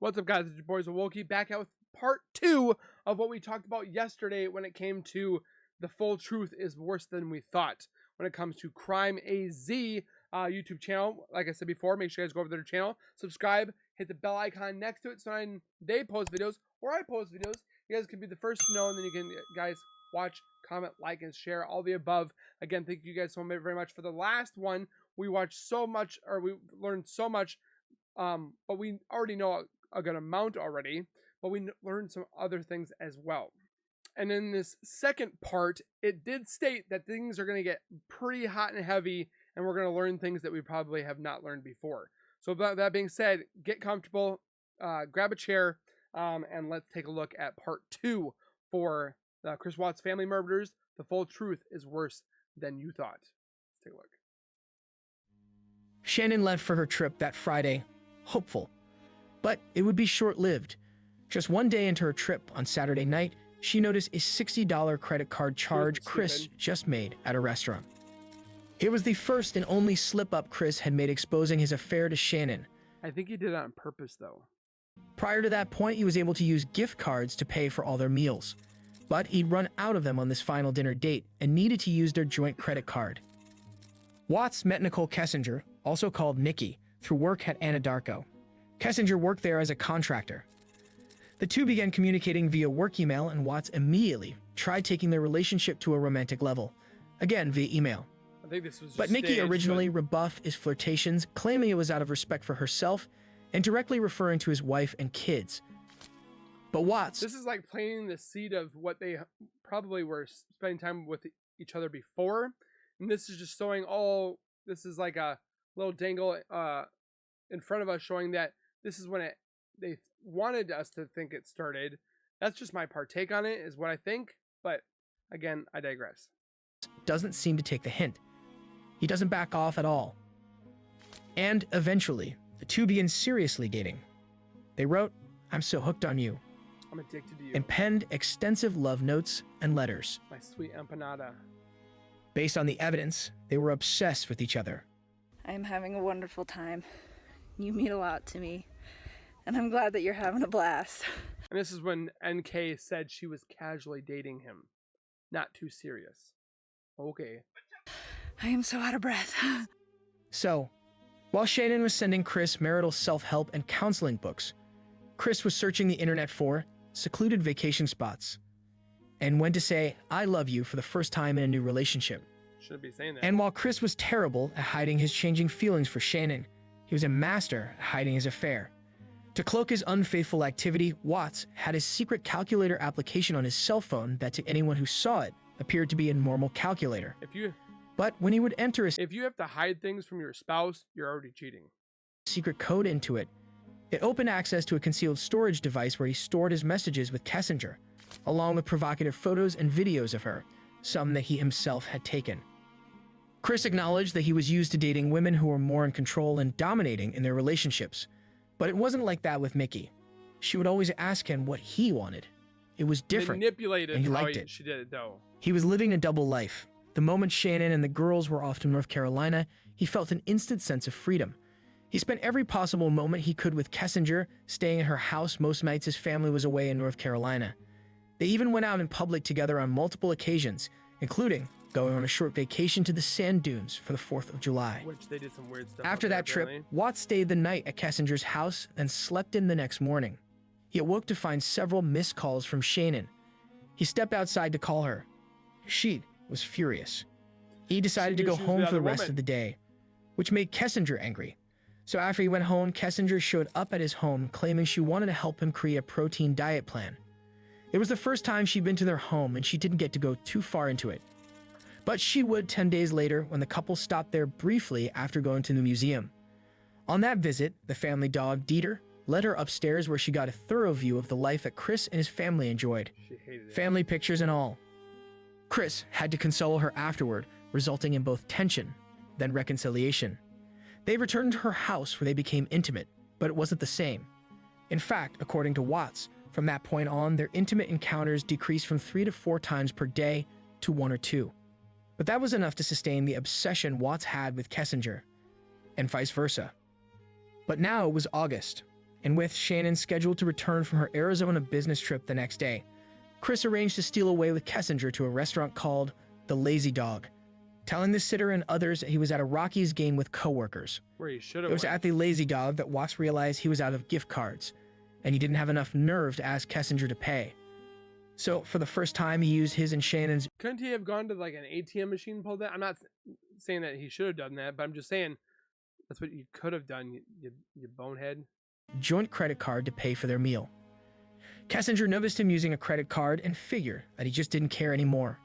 What's up, guys? It's your boys Awoki back out with part 2 of what we talked about yesterday when it came to the full truth is worse than we thought. When it comes to Crime AZ YouTube channel, like I said before, make sure you guys go over to their channel, subscribe, hit the bell icon next to it so when they post videos or I post videos, you guys can be the first to know, and then you can, guys, watch, comment, like, and share all the above. Again, thank you guys so very much for the last one. We watched so much, or we learned so much, but we already know a good amount already, but we learned some other things as well. And in this second part, it did state that things are going to get pretty hot and heavy, and we're going to learn things that we probably have not learned before. So that being said, get comfortable, grab a chair, and let's take a look at part 2 for Chris Watts family murders. The full truth is worse than you thought. Let's take a look. Shannon left for her trip that Friday, hopeful. But it would be short-lived. Just one day into her trip on Saturday night, she noticed a $60 credit card charge Chris just made at a restaurant. It was the first and only slip-up Chris had made exposing his affair to Shannon. I think he did it on purpose, though. Prior to that point, he was able to use gift cards to pay for all their meals. But he'd run out of them on this final dinner date and needed to use their joint credit card. Watts met Nicole Kessinger, also called Nikki, through work at Anadarko. Kessinger worked there as a contractor. The two began communicating via work email, and Watts immediately tried taking their relationship to a romantic level, again via email. I think this was but Nikki originally rebuffed his flirtations, claiming it was out of respect for herself and directly referring to his wife and kids. But Watts... This is like planting the seed of what they probably were spending time with each other before. And this is just showing this is like a little dangle in front of us, showing that this is when they wanted us to think it started. That's just my partake on it, is what I think. But again, I digress. Doesn't seem to take the hint. He doesn't back off at all. And eventually, the two begin seriously dating. They wrote, "I'm so hooked on you," I'm addicted to you, and penned extensive love notes and letters. My sweet empanada. Based on the evidence, they were obsessed with each other. I'm having a wonderful time. You mean a lot to me, and I'm glad that you're having a blast. And this is when NK said she was casually dating him. Not too serious. Okay. I am so out of breath. So, while Shannon was sending Chris marital self-help and counseling books, Chris was searching the internet for secluded vacation spots and when to say, "I love you" for the first time in a new relationship. Shouldn't be saying that. And while Chris was terrible at hiding his changing feelings for Shannon, he was a master at hiding his affair. To cloak his unfaithful activity, Watts had his secret calculator application on his cell phone that to anyone who saw it appeared to be a normal calculator. But when he would enter if you have to hide things from your spouse, you're already cheating. Secret code into it, it opened access to a concealed storage device where he stored his messages with Kessinger, along with provocative photos and videos of her, some that he himself had taken. Chris acknowledged that he was used to dating women who were more in control and dominating in their relationships, but it wasn't like that with Mickey. She would always ask him what he wanted. It was different, Manipulated and he how liked it. She did it, though. He was living a double life. The moment Shannon and the girls were off to North Carolina, he felt an instant sense of freedom. He spent every possible moment he could with Kessinger, staying at her house most nights his family was away in North Carolina. They even went out in public together on multiple occasions, including going on a short vacation to the sand dunes for the 4th of July. Which they did some weird stuff. After that trip, Watts stayed the night at Kessinger's house and slept in the next morning. He awoke to find several missed calls from Shannon. He stepped outside to call her. She was furious. He decided to go home for the rest of the day, which made Kessinger angry. So after he went home, Kessinger showed up at his home claiming she wanted to help him create a protein diet plan. It was the first time she'd been to their home and she didn't get to go too far into it. But she would 10 days later when the couple stopped there briefly after going to the museum. On that visit, the family dog, Dieter, led her upstairs where she got a thorough view of the life that Chris and his family enjoyed. Family pictures and all. Chris had to console her afterward, resulting in both tension, then reconciliation. They returned to her house where they became intimate, but it wasn't the same. In fact, according to Watts, from that point on, their intimate encounters decreased from 3 to 4 times per day to 1 or 2. But that was enough to sustain the obsession Watts had with Kessinger, and vice versa. But now it was August, and with Shannon scheduled to return from her Arizona business trip the next day, Chris arranged to steal away with Kessinger to a restaurant called the Lazy Dog, telling the sitter and others that he was at a Rockies game with coworkers. Where he should have It was at the Lazy Dog that Watts realized he was out of gift cards, and he didn't have enough nerve to ask Kessinger to pay. So, for the first time, he used his and Shannon's... Couldn't he have gone to like an ATM machine and pulled that? I'm not saying that he should have done that, but I'm just saying that's what you could have done, you bonehead. ...joint credit card to pay for their meal. Kessinger noticed him using a credit card and figured that he just didn't care anymore.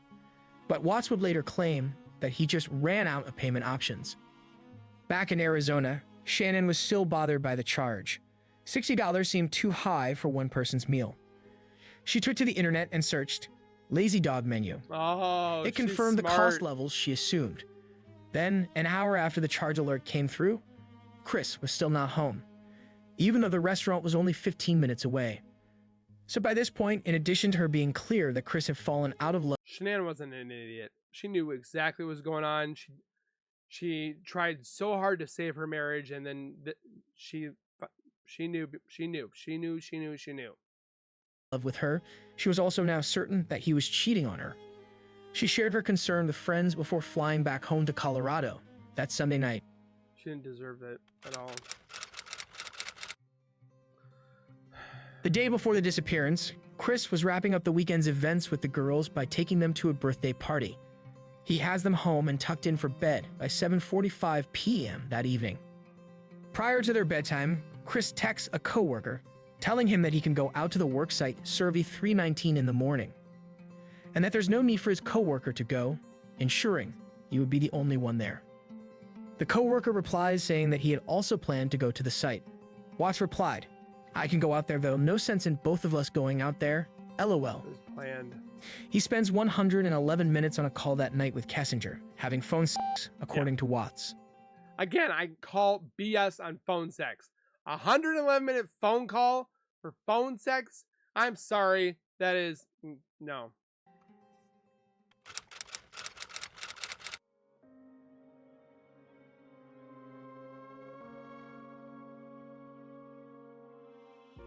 But Watts would later claim that he just ran out of payment options. Back in Arizona, Shannon was still bothered by the charge. $60 seemed too high for one person's meal. She took to the internet and searched Lazy Dog menu. Oh, it confirmed the cost levels she assumed. Then, an hour after the charge alert came through, Chris was still not home, even though the restaurant was only 15 minutes away. So by this point, in addition to her being clear that Chris had fallen out of love... Shannon wasn't an idiot. She knew exactly what was going on. She tried so hard to save her marriage, and then she knew. With her, she was also now certain that he was cheating on her. She shared her concern with friends before flying back home to Colorado that Sunday night. She didn't deserve it at all. The day before the disappearance, Chris was wrapping up the weekend's events with the girls by taking them to a birthday party. He has them home and tucked in for bed by 7:45 p.m. that evening. Prior to their bedtime, Chris texts a coworker telling him that he can go out to the worksite Survey 319 in the morning, and that there's no need for his coworker to go, ensuring he would be the only one there. The coworker replies saying that he had also planned to go to the site. Watts replied, "I can go out there though, no sense in both of us going out there, LOL." It was planned. He spends 111 minutes on a call that night with Kessinger, having phone sex, according to Watts. Again, I call BS on phone sex. 111-minute phone call for phone sex? I'm sorry. That is... no.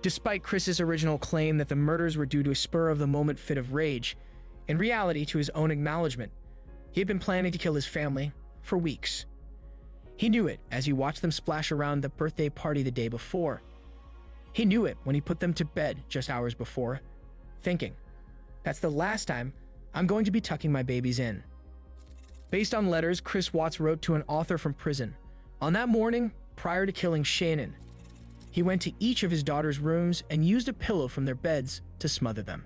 Despite Chris's original claim that the murders were due to a spur-of-the-moment fit of rage, in reality, to his own acknowledgement, he had been planning to kill his family for weeks. He knew it as he watched them splash around the birthday party the day before. He knew it when he put them to bed just hours before, thinking, "That's the last time I'm going to be tucking my babies in." Based on letters Chris Watts wrote to an author from prison, on that morning, prior to killing Shannon, he went to each of his daughter's rooms and used a pillow from their beds to smother them.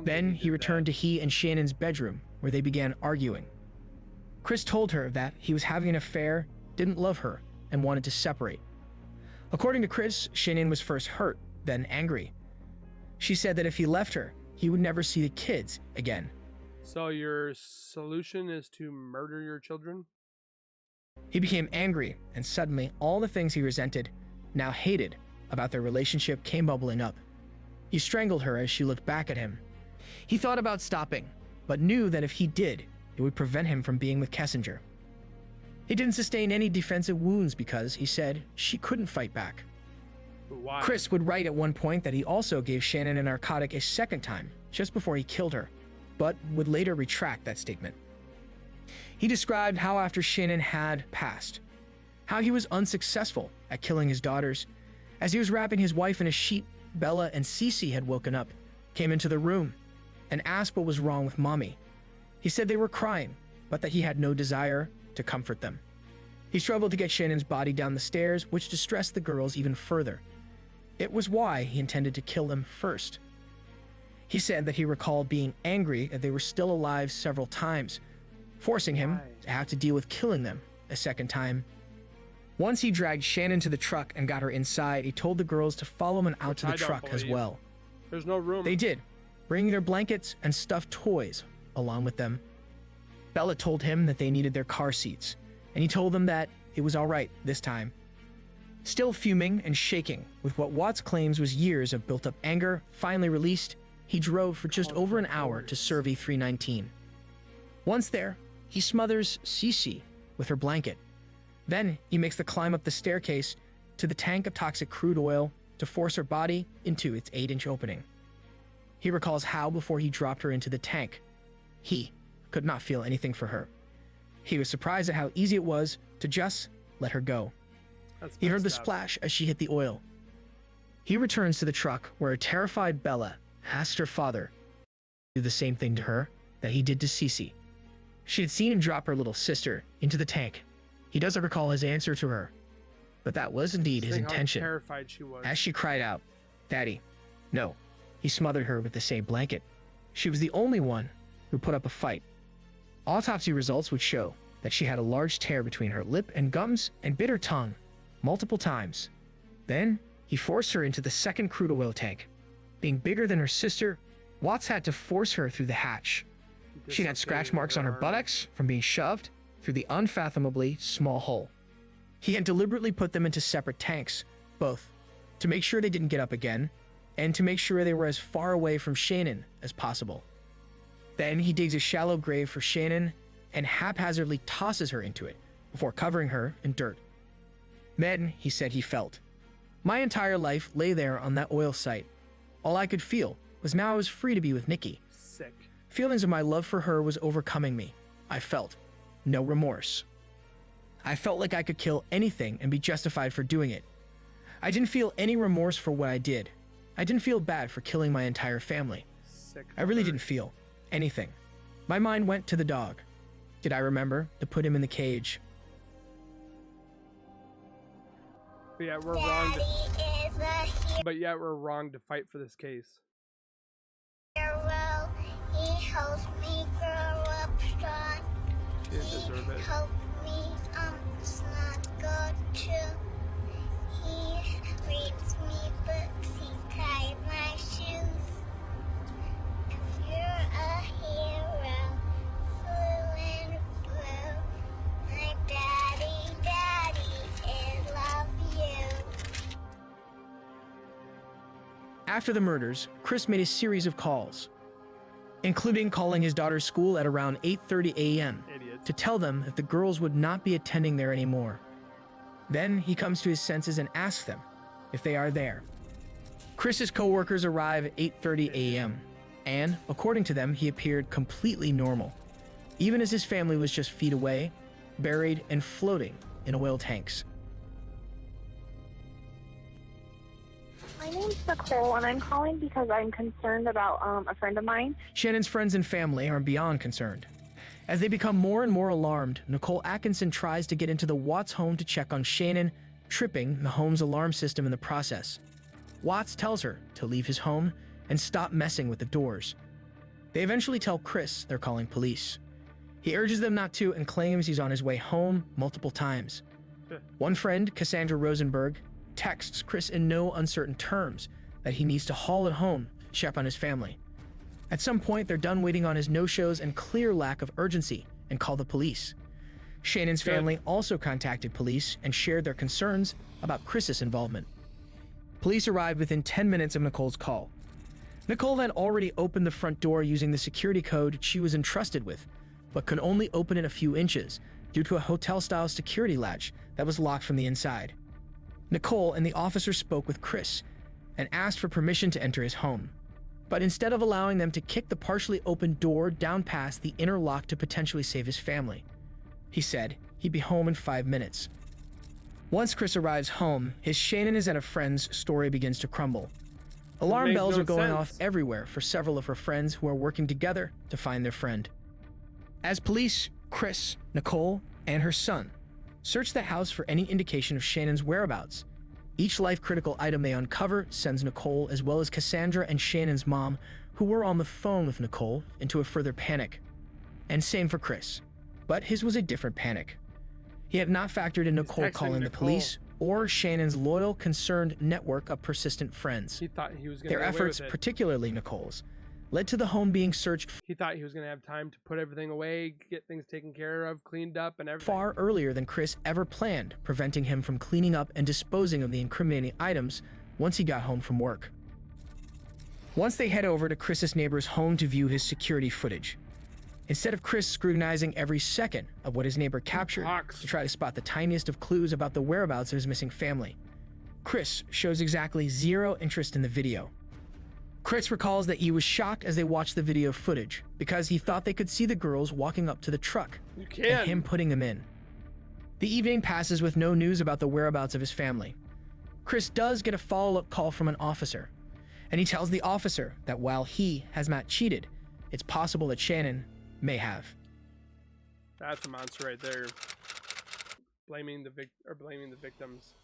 Then he returned to he and Shannon's bedroom, where they began arguing. Chris told her that he was having an affair, didn't love her, and wanted to separate. According to Chris, Shannon was first hurt, then angry. She said that if he left her, he would never see the kids again. So your solution is to murder your children? He became angry, and suddenly all the things he resented, now hated, about their relationship came bubbling up. He strangled her as she looked back at him. He thought about stopping, but knew that if he did, it would prevent him from being with Kessinger. He didn't sustain any defensive wounds because, he said, she couldn't fight back. Why? Chris would write at one point that he also gave Shannon a narcotic a second time, just before he killed her, but would later retract that statement. He described how after Shannon had passed, how he was unsuccessful at killing his daughters. As he was wrapping his wife in a sheet, Bella and Cece had woken up, came into the room, and asked what was wrong with Mommy. He said they were crying, but that he had no desire to comfort them. He struggled to get Shannon's body down the stairs, which distressed the girls even further. It was why he intended to kill them first. He said that he recalled being angry that they were still alive several times, forcing him to have to deal with killing them a second time. Once he dragged Shannon to the truck and got her inside, he told the girls to follow him out to the truck as well. There's no room. They did, bringing their blankets and stuffed toys along with them. Bella told him that they needed their car seats, and he told them that it was all right this time. Still fuming and shaking with what Watts claims was years of built-up anger finally released, he drove for just over an hour to Survey 319. Once there, he smothers Cece with her blanket. Then he makes the climb up the staircase to the tank of toxic crude oil to force her body into its 8-inch opening. He recalls how, before he dropped her into the tank, he could not feel anything for her. He was surprised at how easy it was to just let her go. He heard the splash as she hit the oil. He returns to the truck where a terrified Bella asked her father to do the same thing to her that he did to Cece. She had seen him drop her little sister into the tank. He doesn't recall his answer to her, but that was indeed his intention. How terrified she was. As she cried out, "Daddy," no, he smothered her with the same blanket. She was the only one who put up a fight. Autopsy results would show that she had a large tear between her lip and gums and bit her tongue multiple times. Then he forced her into the second crude oil tank. Being bigger than her sister, Watts had to force her through the hatch. She had scratch marks on her buttocks from being shoved through the unfathomably small hole. He had deliberately put them into separate tanks, both to make sure they didn't get up again and to make sure they were as far away from Shannon as possible. Then he digs a shallow grave for Shannon and haphazardly tosses her into it before covering her in dirt. Then he said he felt. My entire life lay there on that oil site. All I could feel was now I was free to be with Nikki. Sick. Feelings of my love for her was overcoming me. I felt no remorse. I felt like I could kill anything and be justified for doing it. I didn't feel any remorse for what I did. I didn't feel bad for killing my entire family. Sick. I really didn't feel anything. My mind went to the dog. Did I remember to put him in the cage? But yeah, we're wrong to fight for this case. Hero, he helps me grow up strong. She didn't deserve it. He helped me, it's not good too. He reads me books, he ties my shoes. If you're a hero, blue and blue, my daddy, I love you. After the murders, Chris made a series of calls, including calling his daughter's school at around 8:30 a.m. Idiot. to tell them that the girls would not be attending there anymore. Then he comes to his senses and asks them if they are there. Chris's co-workers arrive at 8:30 a.m. and, according to them, he appeared completely normal, even as his family was just feet away, buried and floating in oil tanks. My name's Nicole, and I'm calling because I'm concerned about a friend of mine. Shannon's friends and family are beyond concerned. As they become more and more alarmed, Nicole Atkinson tries to get into the Watts home to check on Shannon, tripping the home's alarm system in the process. Watts tells her to leave his home and stop messing with the doors. They eventually tell Chris they're calling police. He urges them not to and claims he's on his way home multiple times. One friend, Cassandra Rosenberg, texts Chris in no uncertain terms that he needs to haul it home to check on his family. At some point, they're done waiting on his no-shows and clear lack of urgency and call the police. Shannon's family also contacted police and shared their concerns about Chris's involvement. Police arrived within 10 minutes of Nicole's call. Nicole had already opened the front door using the security code she was entrusted with, but could only open it a few inches due to a hotel-style security latch that was locked from the inside. Nicole and the officer spoke with Chris and asked for permission to enter his home. But instead of allowing them to kick the partially open door down past the inner lock to potentially save his family, he said he'd be home in 5 minutes. Once Chris arrives home, his Shannon is at a friend's story begins to crumble. Alarm bells are going off everywhere for several of her friends who are working together to find their friend. As police, Chris, Nicole, and her son search the house for any indication of Shannon's whereabouts. Each life-critical item they uncover sends Nicole, as well as Cassandra and Shannon's mom, who were on the phone with Nicole, into a further panic. And same for Chris. But his was a different panic. He had not factored in Nicole calling the police or Shannon's loyal, concerned network of persistent friends. He thought he was going to Their get away efforts, with it. particularly Nicole's, led to the home being searched He thought he was going to have time to put everything away, get things taken care of, cleaned up, and everything. far earlier than Chris ever planned, preventing him from cleaning up and disposing of the incriminating items once he got home from work. Once they head over to Chris's neighbor's home to view his security footage, instead of Chris scrutinizing every second of what his neighbor captured to try to spot the tiniest of clues about the whereabouts of his missing family, Chris shows exactly zero interest in the video. Chris recalls that he was shocked as they watched the video footage because he thought they could see the girls walking up to the truck You and can. him putting them in. The evening passes with no news about the whereabouts of his family. Chris does get a follow-up call from an officer, and he tells the officer that while he has not cheated, it's possible that Shannon may have. That's a monster right there. Blaming the victims.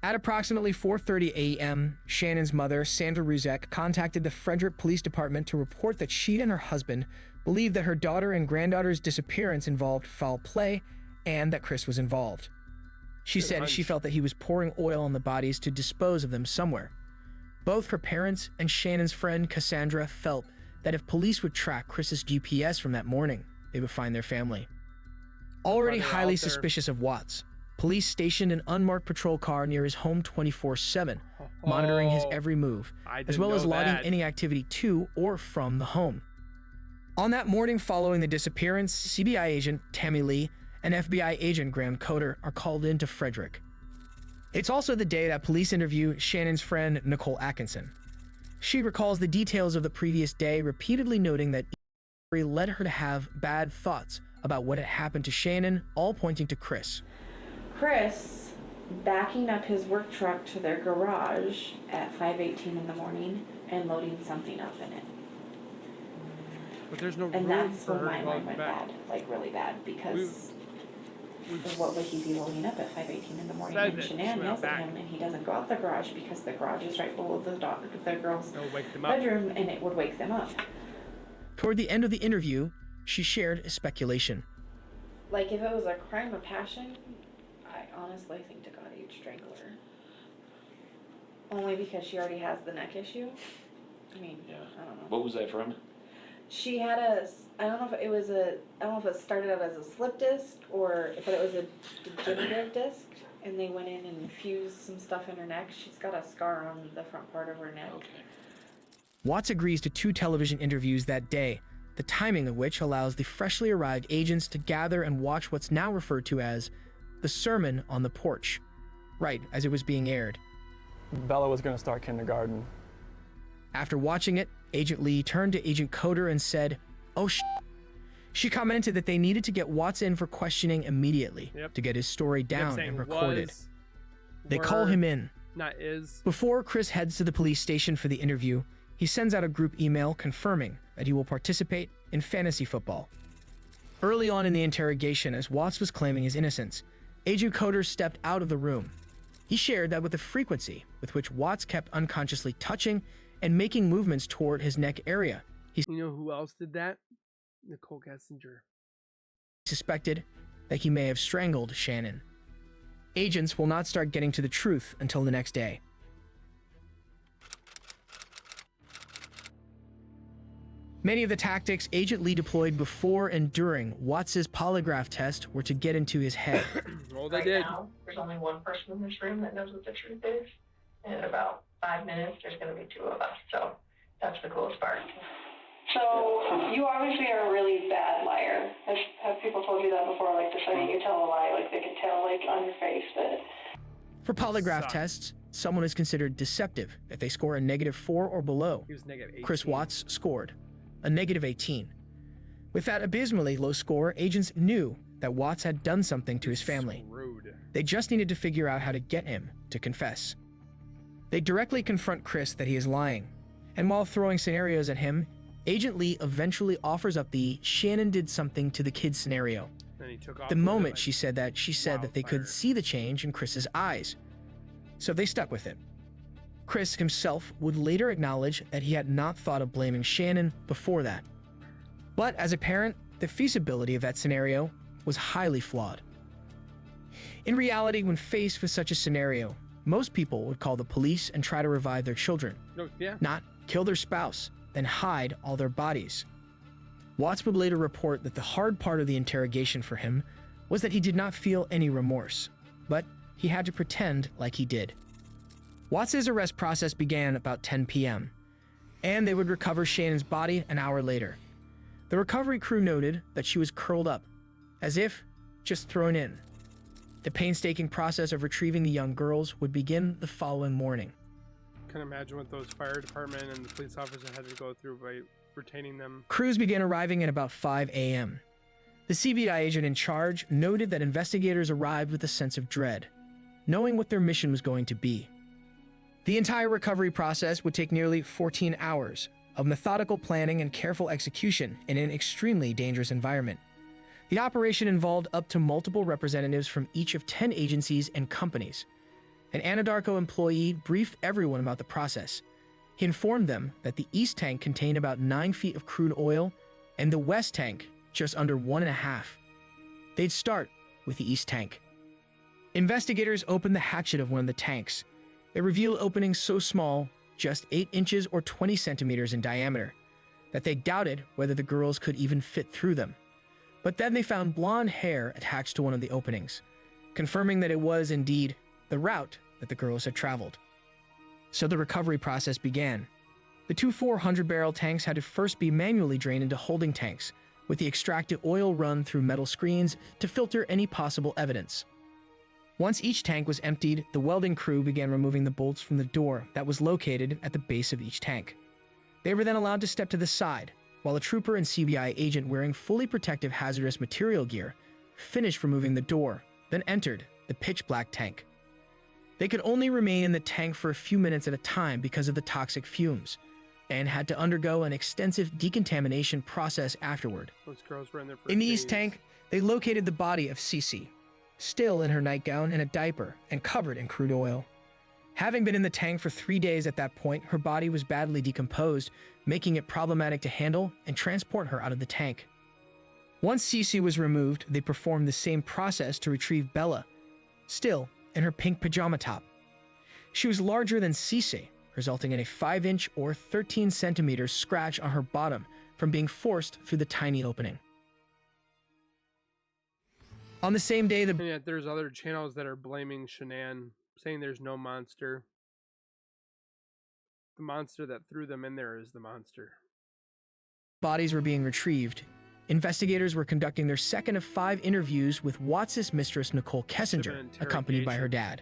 At approximately 4:30 a.m., Shannon's mother, Sandra Ruzek, contacted the Frederick Police Department to report that she and her husband believed that her daughter and granddaughter's disappearance involved foul play and that Chris was involved. She Good said hunch. she felt that he was pouring oil on the bodies to dispose of them somewhere. Both her parents and Shannon's friend Cassandra felt that if police would track Chris's GPS from that morning, they would find their family. Already they're highly out there. suspicious of Watts, police stationed an unmarked patrol car near his home 24/7, monitoring his every move, I as didn't well as know logging that. any activity to or from the home. On that morning following the disappearance, CBI agent Tammy Lee and FBI agent Graham Coder are called into Frederick. It's also the day that police interview Shannon's friend Nicole Atkinson. She recalls the details of the previous day, repeatedly noting that led her to have bad thoughts about what had happened to Shannon, all pointing to Chris. Chris backing up his work truck to their garage at 5:18 in the morning and loading something up in it. But there's no And room that's for when her my to mind go went back. bad, like really bad, because what would he be loading up at 5:18 in the morning? Said And that she Shanann went yells back. at him, and he doesn't go out the garage because the garage is right below the girl's It'll wake them up. bedroom, and it would wake them up. Toward the end of the interview, she shared a speculation. Like, if it was a crime of passion, I honestly think to God he'd strangle her. Only because she already has the neck issue. I mean, Yeah. I don't know. What was that from? She had I don't know if it started out as a slip disc but it was a degenerative disc, and they went in and fused some stuff in her neck. She's got a scar on the front part of her neck. Okay. Watts agrees to 2 television interviews that day, the timing of which allows the freshly arrived agents to gather and watch what's now referred to as the Sermon on the Porch, right as it was being aired. Bella was going to start kindergarten. After watching it, Agent Lee turned to Agent Coder and said, "Oh, She commented that they needed to get Watts in for questioning immediately to get his story Kept down saying and recorded. was, They call were, him in. Not is. Before Chris heads to the police station for the interview, he sends out a group email confirming that he will participate in fantasy football. Early on in the interrogation, as Watts was claiming his innocence, Agent Coder stepped out of the room. He shared that with the frequency with which Watts kept unconsciously touching and making movements toward his neck area, he You know who else did that? Nicole Kessinger. suspected that he may have strangled Shannon. Agents will not start getting to the truth until the next day. Many of the tactics Agent Lee deployed before and during Watts' polygraph test were to get into his head. Well, they Right did. now, there's only one person in this room that knows what the truth is. And in about 5 minutes, there's going to be 2 of us. So that's the coolest part. So you obviously are a really bad liar. Have people told you that before? Like the second you tell a lie, like they can tell like on your face that. For polygraph Suck. tests, someone is considered deceptive if they score a -4 or below. He was negative 18. Chris Watts scored a -18. With that abysmally low score, agents knew that Watts had done something to his family. Screwed. They just needed to figure out how to get him to confess. They directly confront Chris that he is lying, and while throwing scenarios at him, Agent Lee eventually offers up the Shannon did something to the kid scenario. Then he took off. The with it moment like she said that they could wildfire. see the change in Chris's eyes. So they stuck with it. Chris himself would later acknowledge that he had not thought of blaming Shannon before that. But as a parent, the feasibility of that scenario was highly flawed. In reality, when faced with such a scenario, most people would call the police and try to revive their children, No, yeah. not kill their spouse, then hide all their bodies. Watts would later report that the hard part of the interrogation for him was that he did not feel any remorse, but he had to pretend like he did. Watts' arrest process began about 10 p.m., and they would recover Shannon's body an hour later. The recovery crew noted that she was curled up, as if just thrown in. The painstaking process of retrieving the young girls would begin the following morning. Can imagine what those fire department and the police officer had to go through by retaining them. Crews began arriving at about 5 a.m. The CBI agent in charge noted that investigators arrived with a sense of dread, knowing what their mission was going to be. The entire recovery process would take nearly 14 hours of methodical planning and careful execution in an extremely dangerous environment. The operation involved up to multiple representatives from each of 10 agencies and companies. An Anadarko employee briefed everyone about the process. He informed them that the east tank contained about 9 feet of crude oil and the west tank just under 1.5. They'd start with the east tank. Investigators opened the hatchet of one of the tanks. They revealed openings so small, just 8 inches or 20 centimeters in diameter, that they doubted whether the girls could even fit through them. But then they found blonde hair attached to one of the openings, confirming that it was indeed the route that the girls had traveled. So the recovery process began. The 2 400-barrel tanks had to first be manually drained into holding tanks, with the extracted oil run through metal screens to filter any possible evidence. Once each tank was emptied, the welding crew began removing the bolts from the door that was located at the base of each tank. They were then allowed to step to the side, while a trooper and CBI agent wearing fully protective hazardous material gear finished removing the door, then entered the pitch-black tank. They could only remain in the tank for a few minutes at a time because of the toxic fumes, and had to undergo an extensive decontamination process afterward. Those girls were in there for In the days. east tank, they located the body of Cece, still in her nightgown and a diaper and covered in crude oil. Having been in the tank for 3 days at that point, her body was badly decomposed, making it problematic to handle and transport her out of the tank. Once Cece was removed, they performed the same process to retrieve Bella, still in her pink pajama top. She was larger than Cece, resulting in a 5-inch or 13 centimeters scratch on her bottom from being forced through the tiny opening. On the same day, And yet there's other channels that are blaming Shanann, saying there's no monster. The monster that threw them in there is the monster. bodies were being retrieved, investigators were conducting their second of 5 interviews with Watts' mistress, Nicole Kessinger, accompanied by her dad.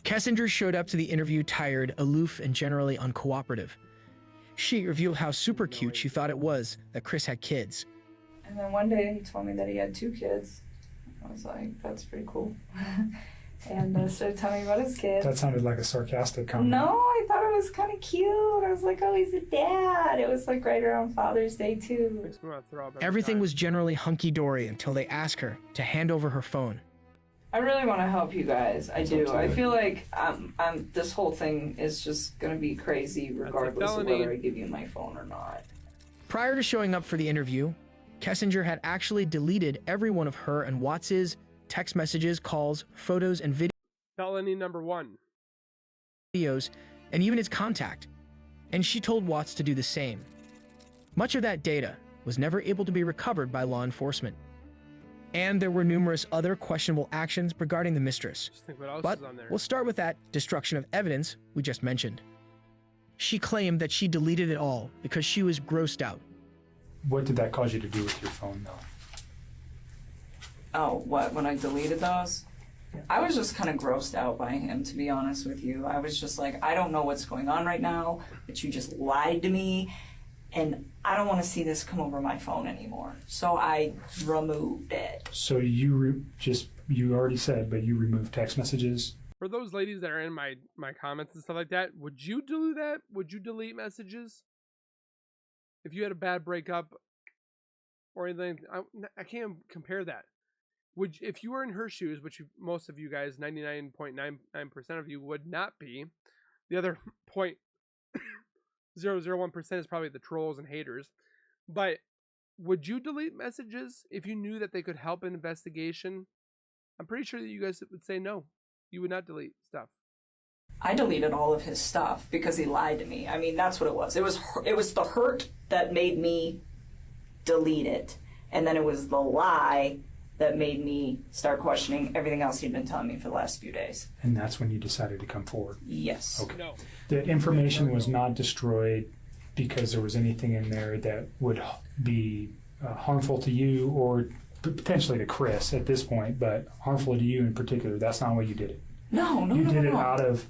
Kessinger showed up to the interview tired, aloof, and generally uncooperative. She revealed how super cute she thought it was that Chris had kids. And then one day he told me that he had 2 kids. I was like, that's pretty cool. And started telling me about his kids. That sounded like a sarcastic comment. No, I thought it was kind of cute. I was like, oh, he's a dad. It was like right around Father's Day too. Everything was generally hunky-dory until they asked her to hand over her phone. I really want to help you guys. I do. I feel like this whole thing is just going to be crazy regardless of whether I give you my phone or not. Prior to showing up for the interview, Kessinger had actually deleted every one of her and Watts' text messages, calls, photos, and Felony number 1. videos, and even his contact. And she told Watts to do the same. Much of that data was never able to be recovered by law enforcement. And there were numerous other questionable actions regarding the mistress. Just think what else But is on there. we'll start with that destruction of evidence we just mentioned. She claimed that she deleted it all because she was grossed out. What did that cause you to do with your phone, though? Oh, what? When I deleted those? I was just kind of grossed out by him, to be honest with you. I was just like, I don't know what's going on right now, but you just lied to me, and I don't want to see this come over my phone anymore. So I removed it. So you you already said, but you removed text messages? For those ladies that are in my comments and stuff like that, would you do that? Would you delete messages? If you had a bad breakup or anything, I can't compare that. If you were in her shoes, which most of you guys, 99.99% of you would not be, the other 0.001% is probably the trolls and haters, but would you delete messages if you knew that they could help an investigation? I'm pretty sure that you guys would say no. You would not delete stuff. I deleted all of his stuff because he lied to me. I mean, that's what it was. It was the hurt that made me delete it, and then it was the lie that made me start questioning everything else he'd been telling me for the last few days. And that's when you decided to come forward? Yes. Okay. No. The information was not destroyed because there was anything in there that would be harmful to you or potentially to Chris at this point, but harmful to you in particular. That's not why you did it. No, You did it out of,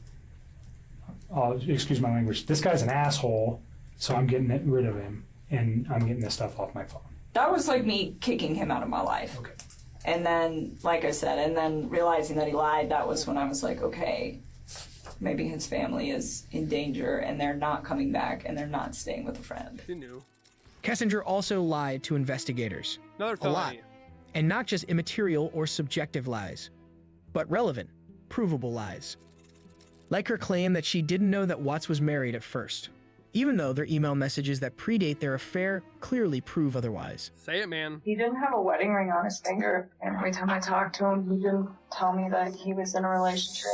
excuse my language, this guy's an asshole, so I'm getting rid of him, and I'm getting this stuff off my phone. That was like me kicking him out of my life. Okay. And then, like I said, and then realizing that he lied, that was when I was like, okay, maybe his family is in danger and they're not coming back and they're not staying with a friend. He knew. Kessinger also lied to investigators. Another A lot. felony. And not just immaterial or subjective lies, but relevant, provable lies. Like her claim that she didn't know that Watts was married at first, even though their email messages that predate their affair clearly prove otherwise. Say it, man. He didn't have a wedding ring on his finger. Every time I talked to him, he didn't tell me that he was in a relationship.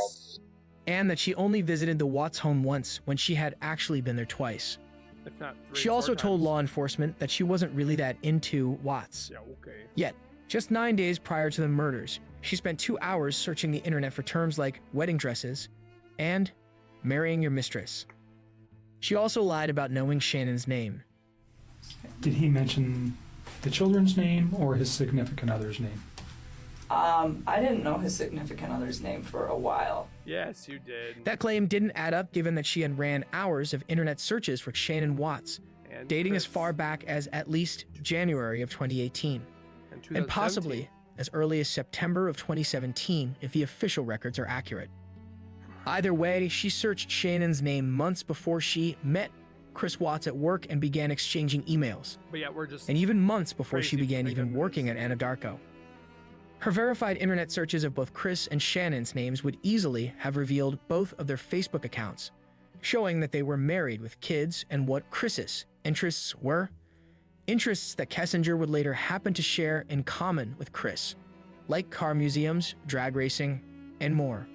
And that she only visited the Watts home once when she had actually been there twice. If not She also told law enforcement that she wasn't really that into Watts. Yeah, okay. Yet, just 9 days prior to the murders, she spent 2 hours searching the internet for terms like wedding dresses and marrying your mistress. She also lied about knowing Shannon's name. Did he mention the children's name or his significant other's name? I didn't know his significant other's name for a while. Yes, you did. That claim didn't add up given that she had ran hours of internet searches for Shannon Watts, And dating as Chris. far back as at least January of 2018, and 2017. possibly as early as September of 2017 if the official records are accurate. Either way, she searched Shannon's name months before she met Chris Watts at work and began exchanging emails, But yeah, we're just. and even months before she crazy began for even thinking working this. at Anadarko. Her verified internet searches of both Chris and Shannon's names would easily have revealed both of their Facebook accounts, showing that they were married with kids and what Chris's interests were. Interests that Kessinger would later happen to share in common with Chris, like car museums, drag racing, and more.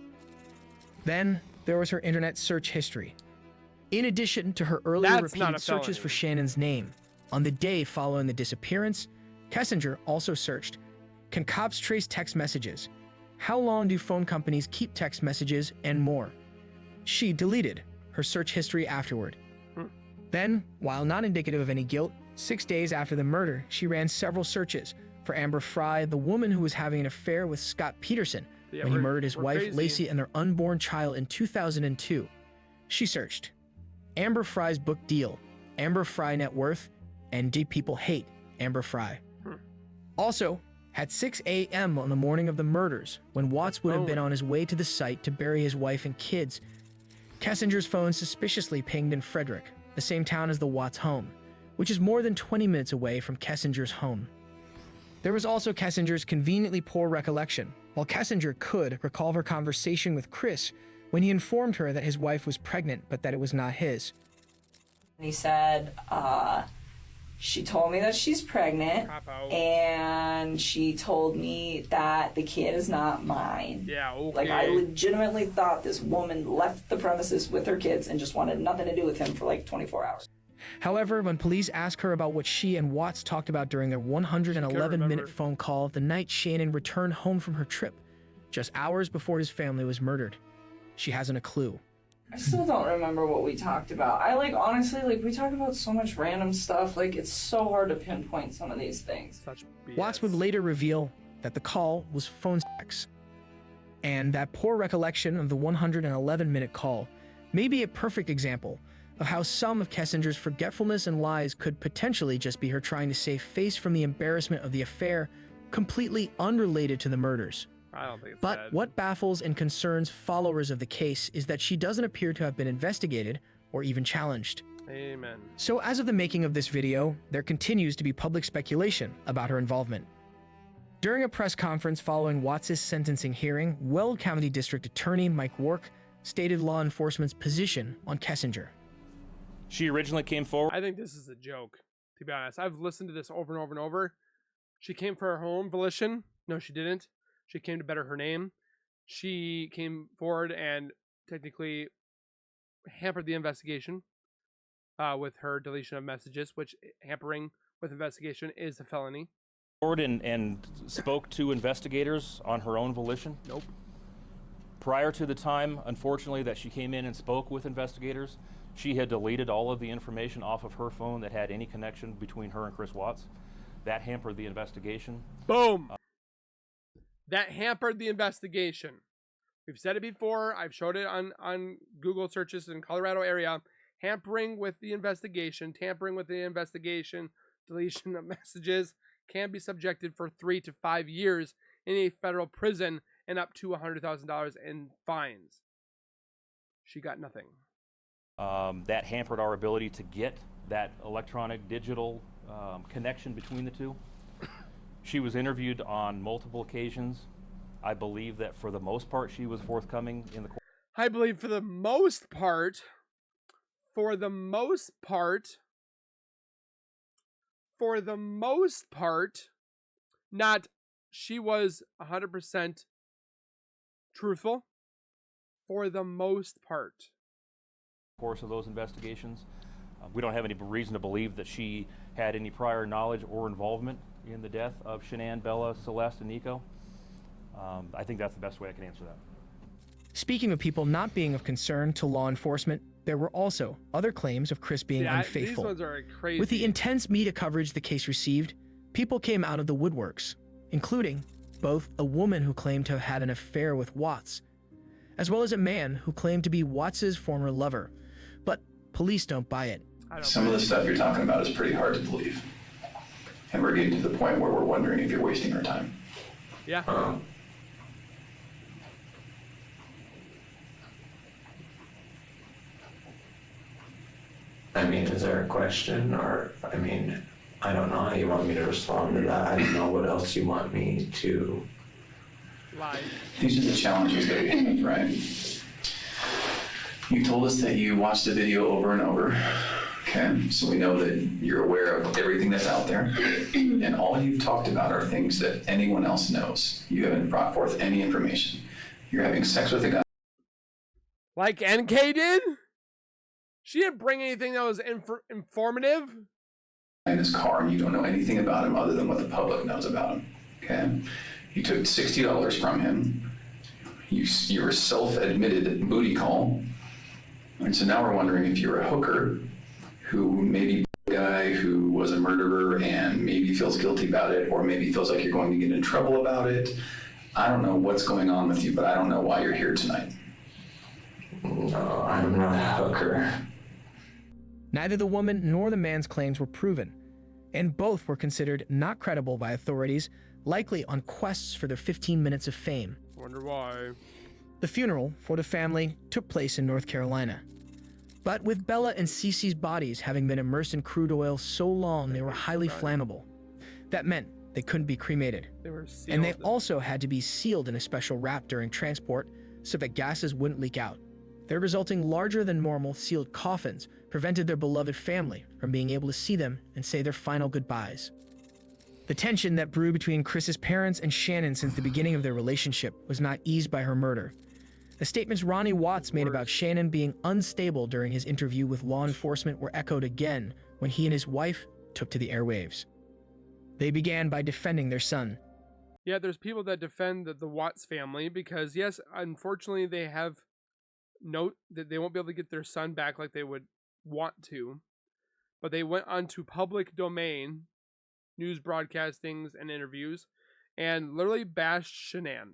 Then there was her internet search history. In addition to her earlier That's not repeated a searches felony. for Shannon's name, on the day following the disappearance, Kessinger also searched, can cops trace text messages? How long do phone companies keep text messages, and more? She deleted her search history afterward. Then, while not indicative of any guilt, 6 days after the murder, she ran several searches for Amber Fry, the woman who was having an affair with Scott Peterson Yeah, when he we're- murdered his we're wife, crazy. Lacey, and their unborn child in 2002. She searched Amber Fry's book deal, Amber Fry net worth, and did people hate Amber Fry? Also, at 6 a.m. on the morning of the murders, when Watts would have been on his way to the site to bury his wife and kids, Kessinger's phone suspiciously pinged in Frederick, the same town as the Watts home, which is more than 20 minutes away from Kessinger's home. There was also Kessinger's conveniently poor recollection. While Kessinger could recall her conversation with Chris when he informed her that his wife was pregnant but that it was not his. He said, she told me that she's pregnant, and she told me that the kid is not mine. Yeah, okay. Like, I legitimately thought this woman left the premises with her kids and just wanted nothing to do with him for like 24 hours. However, when police asked her about what she and Watts talked about during their 111-minute phone call the night Shannon returned home from her trip, just hours before his family was murdered, she hasn't a clue. I still don't remember what we talked about. Honestly, we talk about so much random stuff, it's so hard to pinpoint some of these things. Such BS. Watts would later reveal that the call was phone sex, and that poor recollection of the 111-minute call may be a perfect example of how some of Kessinger's forgetfulness and lies could potentially just be her trying to save face from the embarrassment of the affair, completely unrelated to the murders. I don't think it's But bad. what baffles and concerns followers of the case is that she doesn't appear to have been investigated or even challenged. Amen. So as of the making of this video, there continues to be public speculation about her involvement. During a press conference following Watts' sentencing hearing, Weld County District Attorney Mike Wark stated law enforcement's position on Kessinger. She originally came forward. I think this is a joke, to be honest. I've listened to this over and over and over. She came for her own volition. No, she didn't. She came to better her name. She came forward and technically hampered the investigation with her deletion of messages, which hampering with investigation is a felony. Forward and spoke to investigators on her own volition? Nope. Prior to the time, unfortunately, that she came in and spoke with investigators, she had deleted all of the information off of her phone that had any connection between her and Chris Watts. That hampered the investigation. Boom. That hampered the investigation. We've said it before. I've showed it on Google searches in Colorado area. Tampering with the investigation, deletion of messages can be subjected for 3 to 5 years in a federal prison and up to $100,000 in fines. She got nothing. That hampered our ability to get that electronic digital connection between the two. She was interviewed on multiple occasions. I believe that for the most part she was forthcoming in the court. I believe for the most part, not she was 100% truthful for the most part. Course of those investigations. We don't have any reason to believe that she had any prior knowledge or involvement in the death of Shanann, Bella, Celeste, and Nico. I think that's the best way I can answer that. Speaking of people not being of concern to law enforcement, there were also other claims of Chris being unfaithful. These ones are crazy. With the intense media coverage the case received, people came out of the woodworks, including both a woman who claimed to have had an affair with Watts, as well as a man who claimed to be Watts's former lover. But police don't buy it. Some of the stuff you're talking about is pretty hard to believe. And we're getting to the point where we're wondering if you're wasting our time. Yeah. I mean, is there a question, or, I mean, I don't know how you want me to respond to that. I don't know what else you want me to... Lie. These are the challenges that we have, right? You told us that you watched the video over and over, okay? So we know that you're aware of everything that's out there. And all you've talked about are things that anyone else knows. You haven't brought forth any information. You're having sex with a guy. Like NK did? She didn't bring anything that was informative. In his car, and you don't know anything about him other than what the public knows about him, okay? You took $60 from him. You're a self-admitted booty call. And so now we're wondering if you're a hooker who maybe a guy who was a murderer and maybe feels guilty about it, or maybe feels like you're going to get in trouble about it. I don't know what's going on with you, but I don't know why you're here tonight. No, I'm not a hooker. Neither the woman nor the man's claims were proven, and both were considered not credible by authorities, likely on quests for their 15 minutes of fame. Wonder why. The funeral for the family took place in North Carolina. But with Bella and Cece's bodies having been immersed in crude oil so long they were highly flammable, that meant they couldn't be cremated. They were sealed. And they also had to be sealed in a special wrap during transport so that gases wouldn't leak out. Their resulting larger than normal sealed coffins prevented their beloved family from being able to see them and say their final goodbyes. The tension that brewed between Chris's parents and Shanann since the beginning of their relationship was not eased by her murder. The statements Ronnie Watts made about Shanann being unstable during his interview with law enforcement were echoed again when he and his wife took to the airwaves. They began by defending their son. Yeah, there's people that defend the Watts family because, yes, unfortunately they have note that they won't be able to get their son back like they would want to, but they went onto public domain, news broadcastings and interviews, and literally bashed Shanann.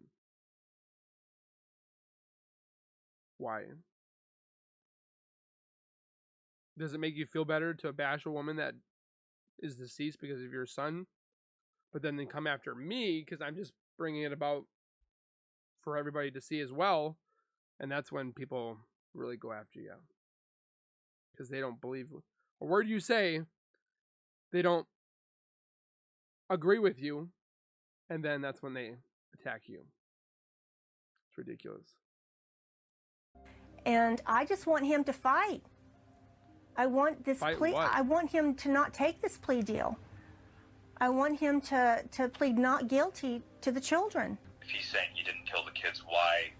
Why? Does it make you feel better to bash a woman that is deceased because of your son, but then they come after me because I'm just bringing it about for everybody to see as well? And that's when people really go after you. Because they don't believe a word you say. They don't agree with you. And then that's when they attack you. It's ridiculous. And I just want him to fight. I want this plea. I want him to not take this plea deal. I want him to plead not guilty to the children. If he's saying you didn't kill the kids, why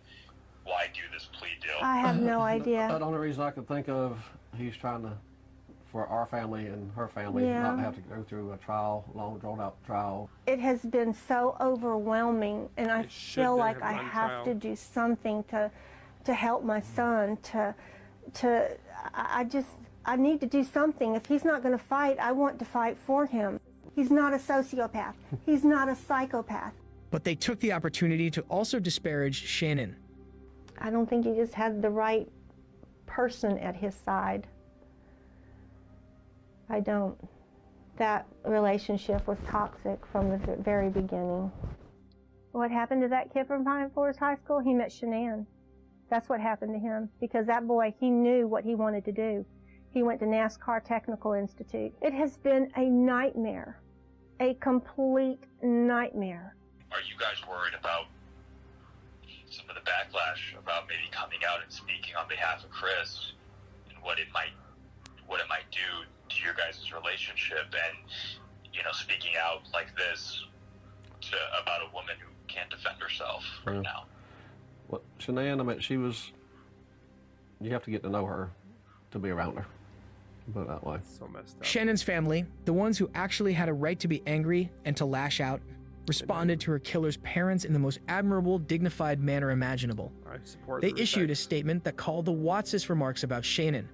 do this plea deal? I have no idea. The only reason I can think of, he's trying to, for our family and her family, not have to go through a trial, long drawn out trial. It has been so overwhelming, and I feel like I have to do something to help my son. I need to do something. If he's not going to fight, I want to fight for him. He's not a sociopath. He's not a psychopath. But they took the opportunity to also disparage Shannon. I don't think he just had the right person at his side. I don't. That relationship was toxic from the very beginning. What happened to that kid from Pine Forest High School? He met Shanann. That's what happened to him, because that boy, he knew what he wanted to do. He went to NASCAR Technical Institute. It has been a nightmare, a complete nightmare. Are you guys worried about some of the backlash about maybe coming out and speaking on behalf of Chris and what it might do to your guys' relationship, and speaking out like this about a woman who can't defend herself right now? Well, Shanann, I mean, you have to get to know her to be around her. Put it that way. So messed up. Shannon's family, the ones who actually had a right to be angry and to lash out, responded to her killer's parents in the most admirable, dignified manner imaginable. They issued a statement that called the Watts' remarks about Shannon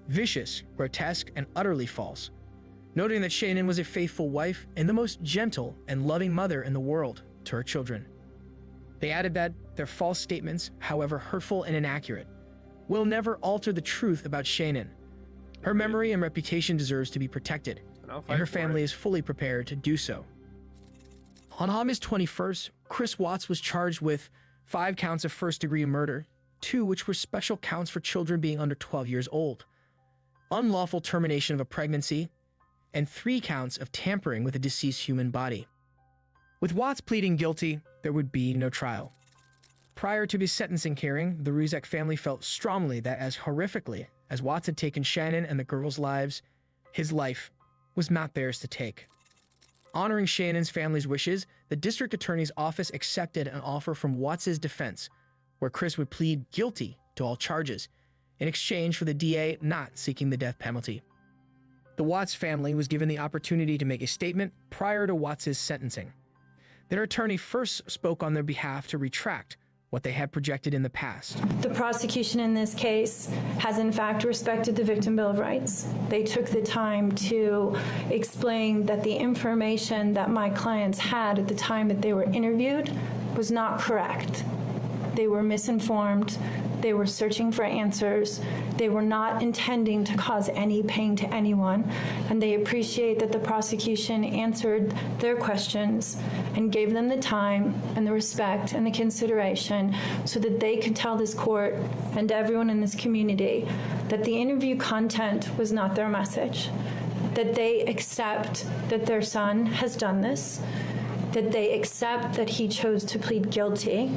vicious, grotesque, and utterly false, noting that Shannon was a faithful wife and the most gentle and loving mother in the world to her children. They added that their false statements, however hurtful and inaccurate, will never alter the truth about Shannon. Her memory and reputation deserves to be protected, and her family is fully prepared to do so. On August 21st, Chris Watts was charged with 5 counts of first-degree murder, 2 which were special counts for children being under 12 years old, unlawful termination of a pregnancy, and 3 counts of tampering with a deceased human body. With Watts pleading guilty, there would be no trial. Prior to his sentencing hearing, the Ruzek family felt strongly that as horrifically as Watts had taken Shannon and the girls' lives, his life was not theirs to take. Honoring Shannon's family's wishes, the district attorney's office accepted an offer from Watts' defense, where Chris would plead guilty to all charges, in exchange for the DA not seeking the death penalty. The Watts family was given the opportunity to make a statement prior to Watts' sentencing. Their attorney first spoke on their behalf to retract what they had projected in the past. The prosecution in this case has in fact respected the Victim Bill of Rights. They took the time to explain that the information that my clients had at the time that they were interviewed was not correct. They were misinformed. They were searching for answers. They were not intending to cause any pain to anyone. And they appreciate that the prosecution answered their questions and gave them the time and the respect and the consideration so that they could tell this court and everyone in this community that the interview content was not their message, that they accept that their son has done this, that they accept that he chose to plead guilty,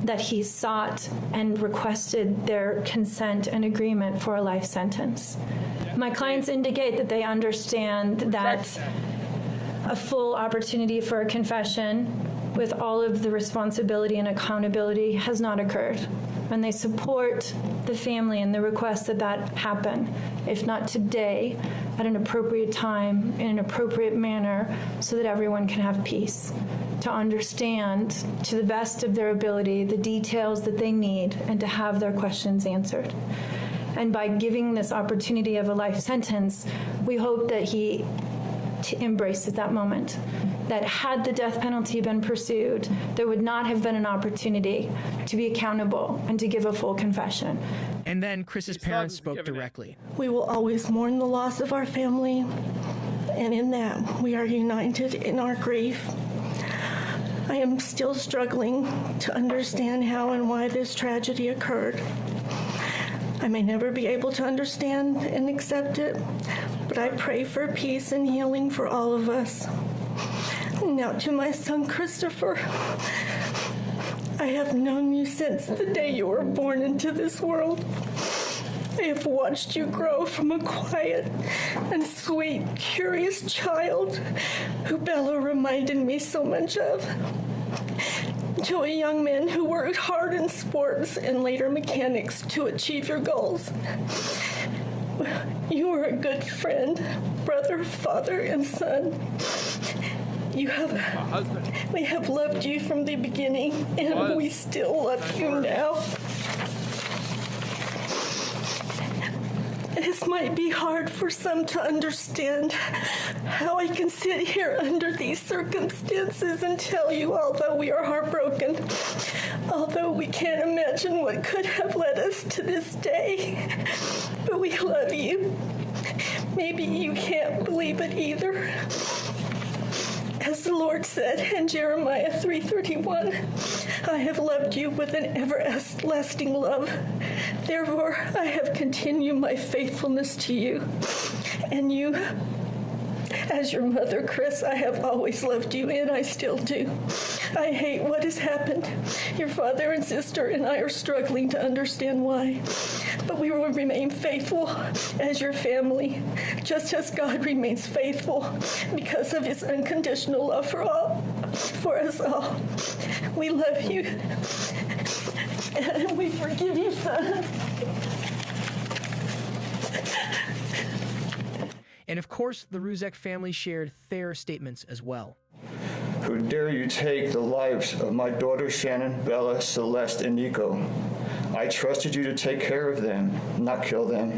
that he sought and requested their consent and agreement for a life sentence. My clients indicate that they understand that a full opportunity for a confession with all of the responsibility and accountability has not occurred. And they support the family and the request that that happen, if not today, at an appropriate time, in an appropriate manner, so that everyone can have peace, to understand to the best of their ability the details that they need and to have their questions answered. And by giving this opportunity of a life sentence, we hope that he embraces that moment, that had the death penalty been pursued, there would not have been an opportunity to be accountable and to give a full confession. And then Chris's parents spoke directly. We will always mourn the loss of our family, and in that we are united in our grief. I am still struggling to understand how and why this tragedy occurred. I may never be able to understand and accept it, but I pray for peace and healing for all of us. Now to my son, Christopher. I have known you since the day you were born into this world. I have watched you grow from a quiet and sweet, curious child who Bella reminded me so much of, to a young man who worked hard in sports and later mechanics to achieve your goals. You are a good friend, brother, father, and son. We have loved you from the beginning, and we still love you now. As this might be hard for some to understand how I can sit here under these circumstances and tell you, although we are heartbroken, although we can't imagine what could have led us to this day, but we love you. Maybe you can't believe it either. As the Lord said in Jeremiah 3:31, I have loved you with an everlasting love. Therefore, I have continued my faithfulness to you. And you, as your mother, Chris, I have always loved you, and I still do. I hate what has happened. Your father and sister and I are struggling to understand why. But we will remain faithful as your family, just as God remains faithful because of his unconditional love for us all. We love you, and we forgive you, son. And of course, the Ruzek family shared their statements as well. Who dare you take the lives of my daughters Shannon, Bella, Celeste, and Nico? I trusted you to take care of them, not kill them.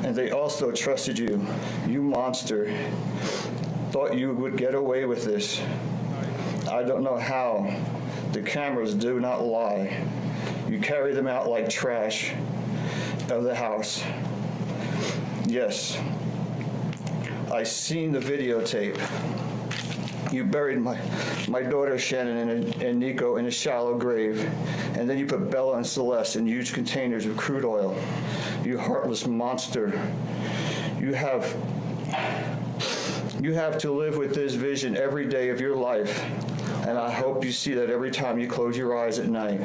And they also trusted you. You monster. Thought you would get away with this. I don't know how. The cameras do not lie. You carry them out like trash of the house. Yes. I seen the videotape. You buried my daughter Shannon and Nico in a shallow grave, and then you put Bella and Celeste in huge containers of crude oil. You heartless monster. You have to live with this vision every day of your life, and I hope you see that every time you close your eyes at night.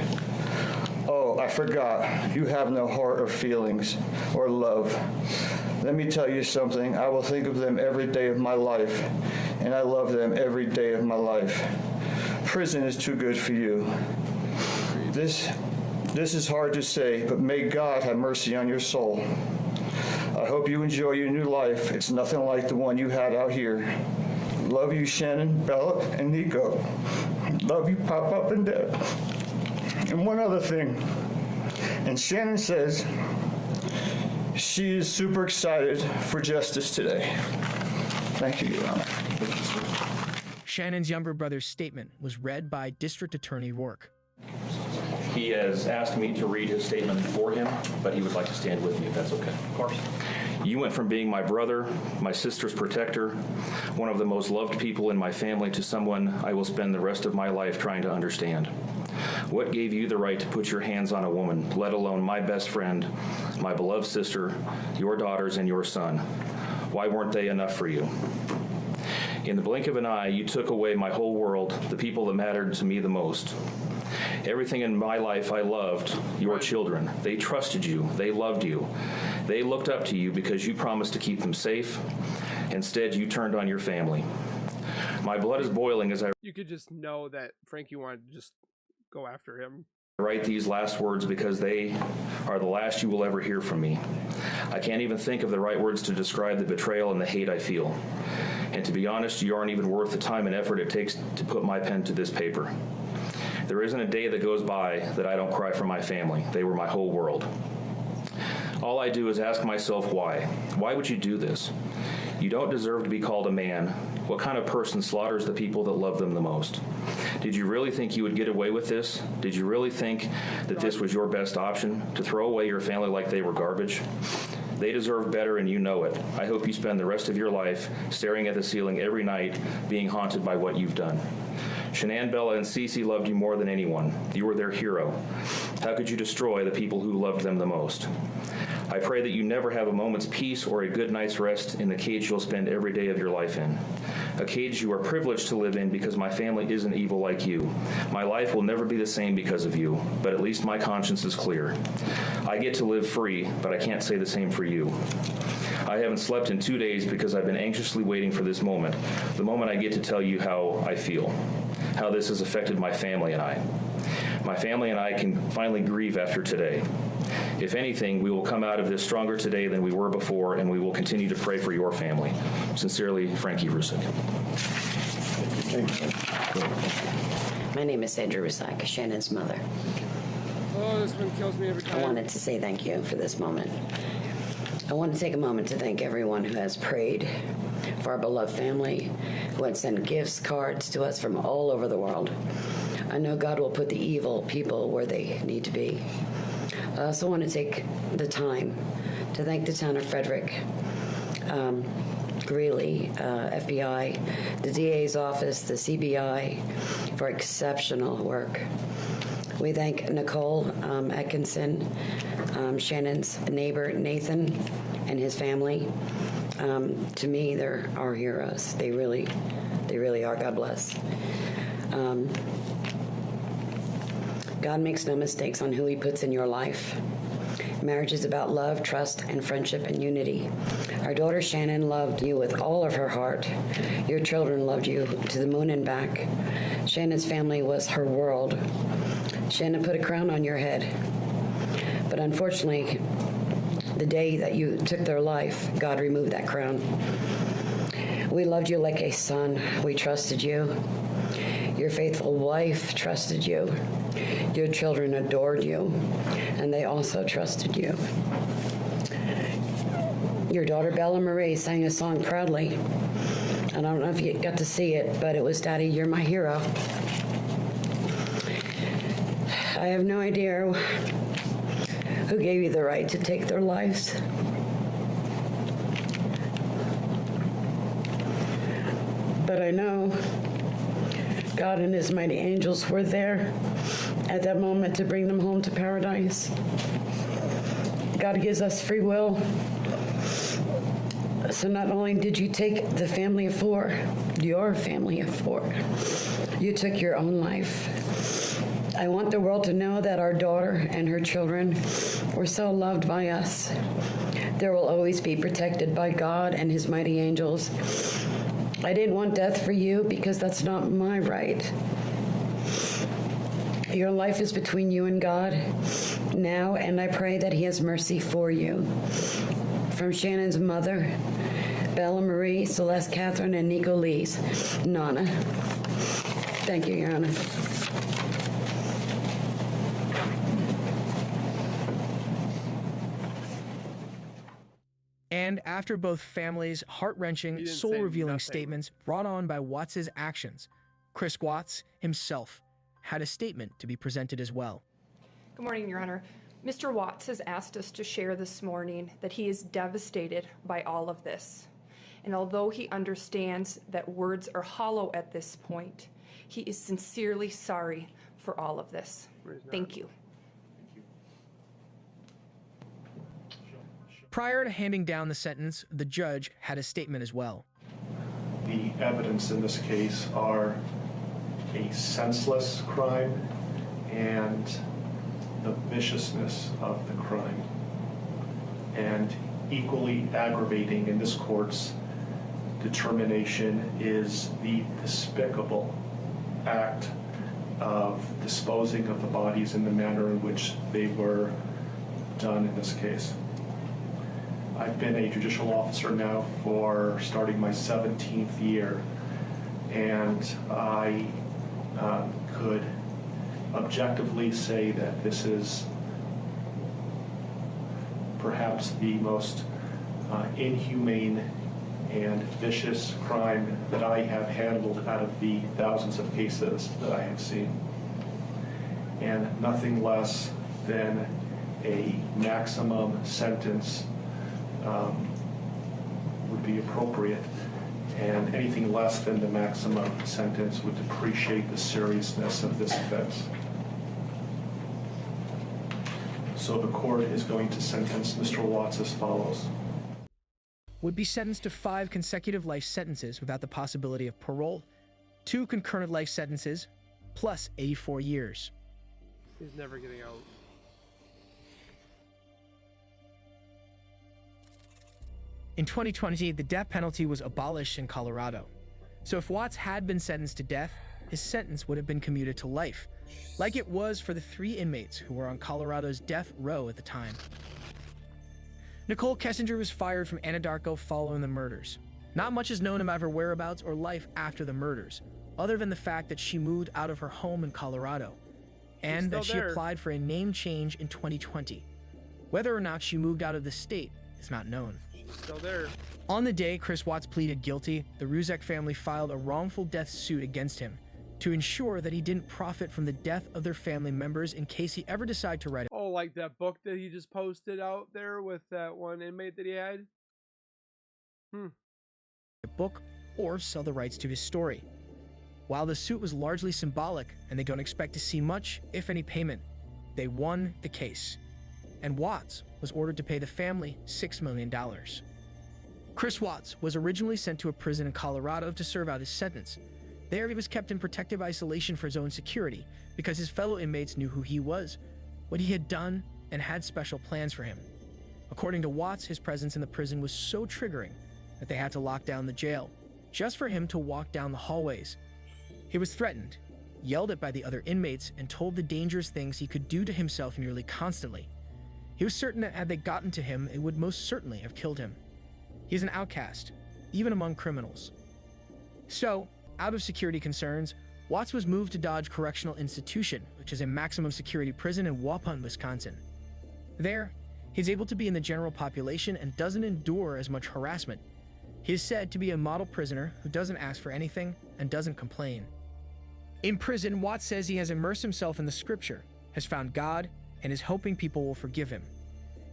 Oh, I forgot. You have no heart or feelings or love. Let me tell you something. I will think of them every day of my life, and I love them every day of my life. Prison is too good for you. This is hard to say, but may God have mercy on your soul. I hope you enjoy your new life. It's nothing like the one you had out here. Love you, Shannon, Bella, and Nico. Love you, Pop and Dad. And one other thing. And Shannon says she is super excited for justice today. Thank you, Your Honor. Shannon's younger brother's statement was read by District Attorney Rourke. He has asked me to read his statement for him, but he would like to stand with me if that's okay. Of course. You went from being my brother, my sister's protector, one of the most loved people in my family, to someone I will spend the rest of my life trying to understand. What gave you the right to put your hands on a woman, let alone my best friend, my beloved sister, your daughters, and your son? Why weren't they enough for you? In the blink of an eye, you took away my whole world, the people that mattered to me the most. Everything in my life I loved, your children. They trusted you. They loved you. They looked up to you because you promised to keep them safe. Instead, you turned on your family. My blood is boiling as I... You could just know that Frankie wanted to just go after him. Write these last words because they are the last you will ever hear from me. I can't even think of the right words to describe the betrayal and the hate I feel. And to be honest, you aren't even worth the time and effort it takes to put my pen to this paper. There isn't a day that goes by that I don't cry for my family. They were my whole world. All I do is ask myself why. Why would you do this? You don't deserve to be called a man. What kind of person slaughters the people that love them the most? Did you really think you would get away with this? Did you really think that this was your best option, to throw away your family like they were garbage? They deserve better, and you know it. I hope you spend the rest of your life staring at the ceiling every night, being haunted by what you've done. Shanann, Bella, and Cece loved you more than anyone. You were their hero. How could you destroy the people who loved them the most? I pray that you never have a moment's peace or a good night's rest in the cage you'll spend every day of your life in. A cage you are privileged to live in because my family isn't evil like you. My life will never be the same because of you, but at least my conscience is clear. I get to live free, but I can't say the same for you. I haven't slept in 2 days because I've been anxiously waiting for this moment, the moment I get to tell you how I feel, how this has affected my family and I. My family and I can finally grieve after today. If anything, we will come out of this stronger today than we were before, and we will continue to pray for your family. Sincerely, Frankie Rusick. My name is Sandra Rusak, Shannon's mother. Oh, this one kills me every time. I wanted to say thank you for this moment. I want to take a moment to thank everyone who has prayed for our beloved family, who has sent gifts, cards to us from all over the world. I know God will put the evil people where they need to be. I also want to take the time to thank the town of Frederick, Greeley, FBI, the DA's office, the CBI for exceptional work. We thank Nicole Atkinson, Shannon's neighbor Nathan, and his family. To me, they're our heroes. They really are. God bless. God makes no mistakes on who he puts in your life. Marriage is about love, trust, and friendship and unity. Our daughter Shannon loved you with all of her heart. Your children loved you to the moon and back. Shannon's family was her world. Shannon put a crown on your head. But unfortunately, the day that you took their life, God removed that crown. We loved you like a son. We trusted you. Your faithful wife trusted you. Your children adored you, and they also trusted you. Your daughter Bella Marie sang a song proudly. I don't know if you got to see it, but it was, "Daddy, you're my hero." I have no idea who gave you the right to take their lives. But I know God and his mighty angels were there at that moment to bring them home to paradise. God gives us free will. So not only did you take the family of four, your family of four, you took your own life. I want the world to know that our daughter and her children were so loved by us. There will always be protected by God and his mighty angels. I didn't want death for you because that's not my right. Your life is between you and God now, and I pray that he has mercy for you. From Shannon's mother, Bella Marie, Celeste Catherine, and Nico Lee's, Nana. Thank you, Your Honor. And after both families' heart-wrenching, soul-revealing statements brought on by Watts' actions, Chris Watts himself had a statement to be presented as well. Good morning, Your Honor. Mr. Watts has asked us to share this morning that he is devastated by all of this. And although he understands that words are hollow at this point, he is sincerely sorry for all of this. Thank you. Prior to handing down the sentence, the judge had a statement as well. The evidence in this case are a senseless crime and the viciousness of the crime. And equally aggravating in this court's determination is the despicable act of disposing of the bodies in the manner in which they were done in this case. I've been a judicial officer now for starting my 17th year, and I could objectively say that this is perhaps the most inhumane and vicious crime that I have handled out of the thousands of cases that I have seen. And nothing less than a maximum sentence would be appropriate, and anything less than the maximum sentence would depreciate the seriousness of this offense. So the court is going to sentence Mr. Watts as follows. Would be sentenced to 5 consecutive life sentences without the possibility of parole, 2 concurrent life sentences, plus 84 years. He's never getting out. In 2020, the death penalty was abolished in Colorado. So if Watts had been sentenced to death, his sentence would have been commuted to life, like it was for the 3 inmates who were on Colorado's death row at the time. Nicole Kessinger was fired from Anadarko following the murders. Not much is known about her whereabouts or life after the murders, other than the fact that she moved out of her home in Colorado, and that she applied for a name change in 2020. Whether or not she moved out of the state is not known. She's still there. On the day Chris Watts pleaded guilty, the Ruzek family filed a wrongful death suit against him to ensure that he didn't profit from the death of their family members in case he ever decided to write Oh, like that book that he just posted out there with that one inmate that he had? a book or sell the rights to his story. While the suit was largely symbolic and they don't expect to see much, if any, payment, they won the case. And Watts was ordered to pay the family $6 million. Chris Watts was originally sent to a prison in Colorado to serve out his sentence. There he was kept in protective isolation for his own security because his fellow inmates knew who he was, what he had done, and had special plans for him. According to Watts, his presence in the prison was so triggering that they had to lock down the jail, just for him to walk down the hallways. He was threatened, yelled at by the other inmates, and told the dangerous things he could do to himself nearly constantly. He was certain that had they gotten to him, it would most certainly have killed him. He is an outcast, even among criminals. So, out of security concerns, Watts was moved to Dodge Correctional Institution, which is a maximum security prison in Waupun, Wisconsin. There, he's able to be in the general population and doesn't endure as much harassment. He is said to be a model prisoner who doesn't ask for anything and doesn't complain. In prison, Watts says he has immersed himself in the scripture, has found God, and is hoping people will forgive him.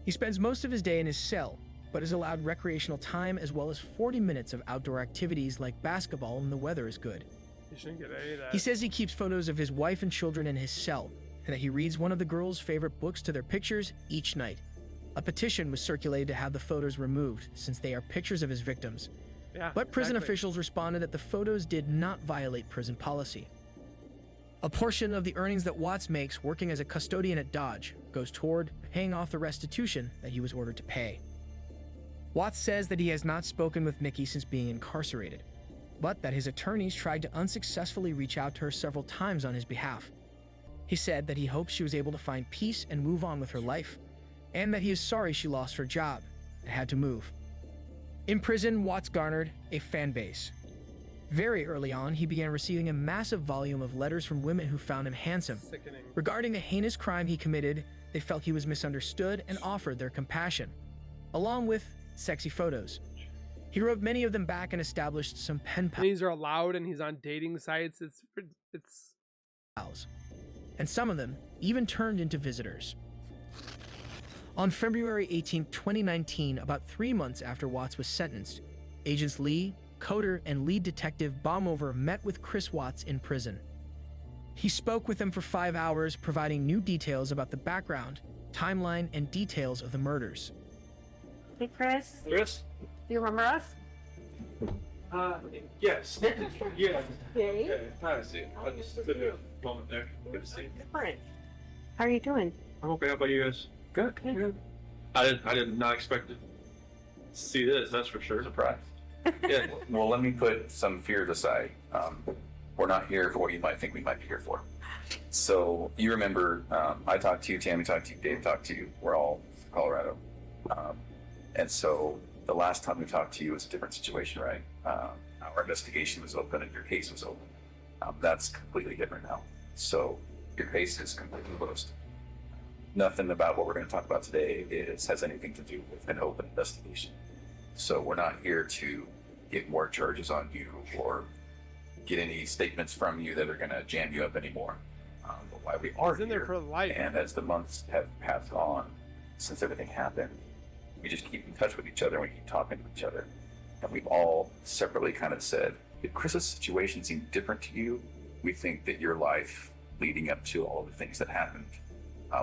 He spends most of his day in his cell, but is allowed recreational time as well as 40 minutes of outdoor activities like basketball when the weather is good. You shouldn't get any of that. He says he keeps photos of his wife and children in his cell, and that he reads one of the girls' favorite books to their pictures each night. A petition was circulated to have the photos removed, since they are pictures of his victims. Yeah, but prison exactly. officials responded that the photos did not violate prison policy. A portion of the earnings that Watts makes working as a custodian at Dodge goes toward paying off the restitution that he was ordered to pay. Watts says that he has not spoken with Nikki since being incarcerated, but that his attorneys tried to unsuccessfully reach out to her several times on his behalf. He said that he hopes she was able to find peace and move on with her life, and that he is sorry she lost her job and had to move. In prison, Watts garnered a fan base. Very early on, he began receiving a massive volume of letters from women who found him handsome. Sickening. Regarding the heinous crime he committed, they felt he was misunderstood and offered their compassion, along with sexy photos. He wrote many of them back and established some pen pals. These are allowed and he's on dating sites. It's And some of them even turned into visitors. On February 18, 2019, about 3 months after Watts was sentenced, Agents Lee, Coder, and lead detective Baumover met with Chris Watts in prison. He spoke with them for 5 hours, providing new details about the background, timeline, and details of the murders. Hey, Chris. Chris? Do you remember us? Yes. Yeah. Hey. Hi, see. I just stood there a moment there. Good to see you. Different. How are you doing? I'm okay. How about you guys? Good. Good. I did not expect to see this, that's for sure. Surprise. Yeah. Well, let me put some fears aside. We're not here for what you might think we might be here for. So you remember, I talked to you, Tammy talked to you, Dave talked to you. We're all from Colorado. And so the last time we talked to you was a different situation, right? Our investigation was open and your case was open. That's completely different now. So your case is completely closed. Nothing about what we're going to talk about today has anything to do with an open investigation. So we're not here to get more charges on you or get any statements from you that are going to jam you up anymore. But why we are in there for life. And as the months have passed on since everything happened, we just keep in touch with each other and we keep talking to each other. And we've all separately kind of said, if Chris's situation seemed different to you, we think that your life leading up to all the things that happened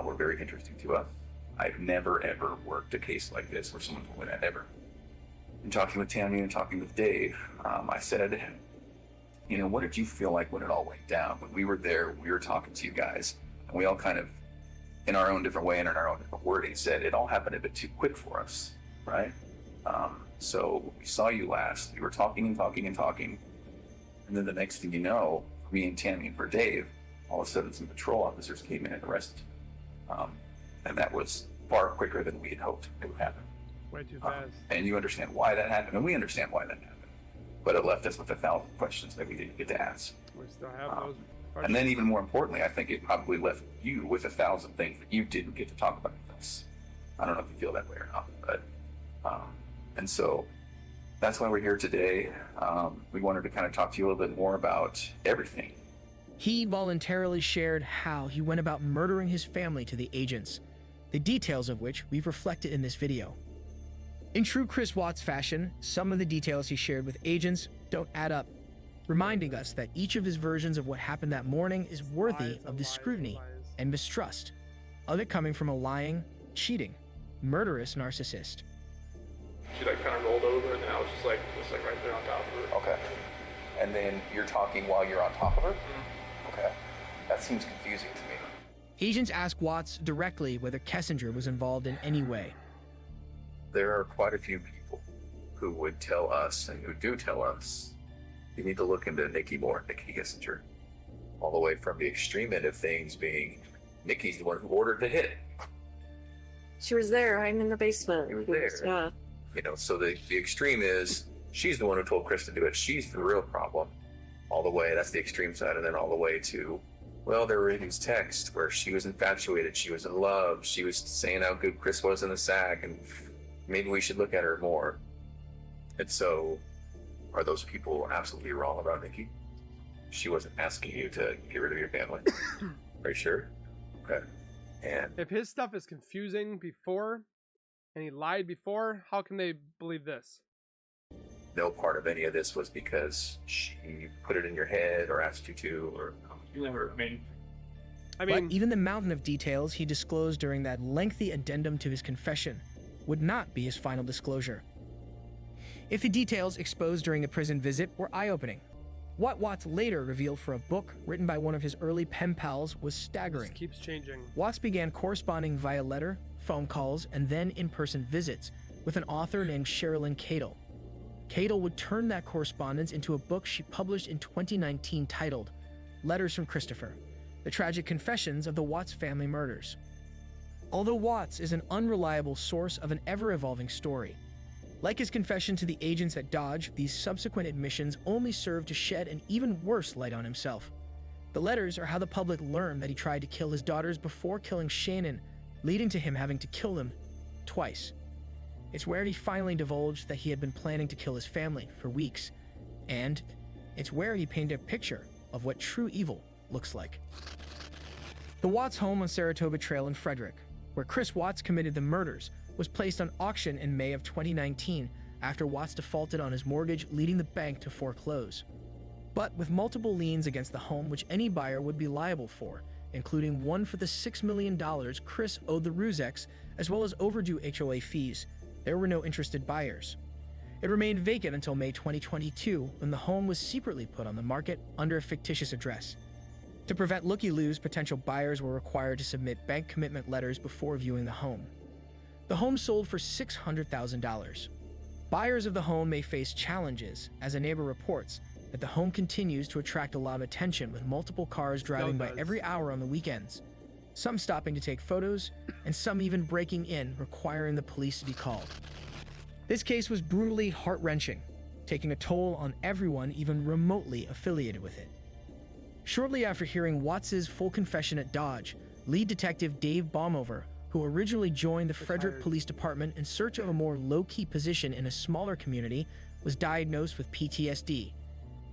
were very interesting to us. I've never, ever worked a case like this where someone told me that, ever. In talking with Tammy and talking with Dave, I said, you know, what did you feel like when it all went down? When we were there, we were talking to you guys, and we all kind of, in our own different way and in our own different wording, said it all happened a bit too quick for us, right? So we saw you last, we were talking and talking and talking, and then the next thing you know, for me and Tammy and for Dave, all of a sudden some patrol officers came in and arrested you. And that was far quicker than we had hoped it would happen. Way too fast. And you understand why that happened, and we understand why that happened. But it left us with 1,000 questions that we didn't get to ask. We still have those. And then even more importantly, I think it probably left you with 1,000 things that you didn't get to talk about with us. I don't know if you feel that way or not, but And so that's why we're here today. We wanted to kind of talk to you a little bit more about everything. He voluntarily shared how he went about murdering his family to the agents, the details of which we've reflected in this video. In true Chris Watts fashion, some of the details he shared with agents don't add up, reminding us that each of his versions of what happened that morning is worthy of the scrutiny and mistrust of it coming from a lying, cheating, murderous narcissist. She like kind of rolled over and then I was just like right there on top of her. Okay. And then you're talking while you're on top of her? Okay. That seems confusing to me. Agents asked Watts directly whether Kessinger was involved in any way. There are quite a few people who would tell us, and who do tell us, you need to look into Nikki more, Nikki Kessinger. All the way from the extreme end of things being, Nikki's the one who ordered the hit. She was there. I'm in the basement. She was there. Yeah. You know, so the extreme is, she's the one who told Chris to do it. She's the real problem. All the way, that's the extreme side, and then all the way to, well, there were these texts where she was infatuated, she was in love, she was saying how good Chris was in the sack, and maybe we should look at her more. And so, are those people absolutely wrong about Nikki? She wasn't asking you to get rid of your family. Are you sure? Okay. And if his stuff is confusing before, and he lied before, how can they believe this? no part of any of this was because she put it in your head or asked you to, or you never, But even the mountain of details he disclosed during that lengthy addendum to his confession would not be his final disclosure. If the details exposed during the prison visit were eye-opening, what Watts later revealed for a book written by one of his early pen pals was staggering. It keeps changing. Watts began corresponding via letter, phone calls, and then in-person visits with an author named Sherilyn Cadle. Cadle would turn that correspondence into a book she published in 2019 titled Letters from Christopher, The Tragic Confessions of the Watts Family Murders. Although Watts is an unreliable source of an ever-evolving story, like his confession to the agents at Dodge, these subsequent admissions only serve to shed an even worse light on himself. The letters are how the public learned that he tried to kill his daughters before killing Shannon, leading to him having to kill them twice. It's where he finally divulged that he had been planning to kill his family for weeks, and it's where he painted a picture of what true evil looks like. The Watts home on Saratoga Trail in Frederick, where Chris Watts committed the murders, was placed on auction in May of 2019 after Watts defaulted on his mortgage, leading the bank to foreclose. But with multiple liens against the home which any buyer would be liable for, including one for the $6 million Chris owed the Ruzeks, as well as overdue HOA fees, there were no interested buyers. It remained vacant until May 2022, when the home was secretly put on the market under a fictitious address. To prevent looky-loos, potential buyers were required to submit bank commitment letters before viewing the home. The home sold for $600,000. Buyers of the home may face challenges, as a neighbor reports that the home continues to attract a lot of attention, with multiple cars driving by every hour on the weekends, some stopping to take photos, and some even breaking in, requiring the police to be called. This case was brutally heart-wrenching, taking a toll on everyone even remotely affiliated with it. Shortly after hearing Watts' full confession at Dodge, lead detective Dave Baumover, who originally joined the Frederick Police Department in search of a more low-key position in a smaller community, was diagnosed with PTSD.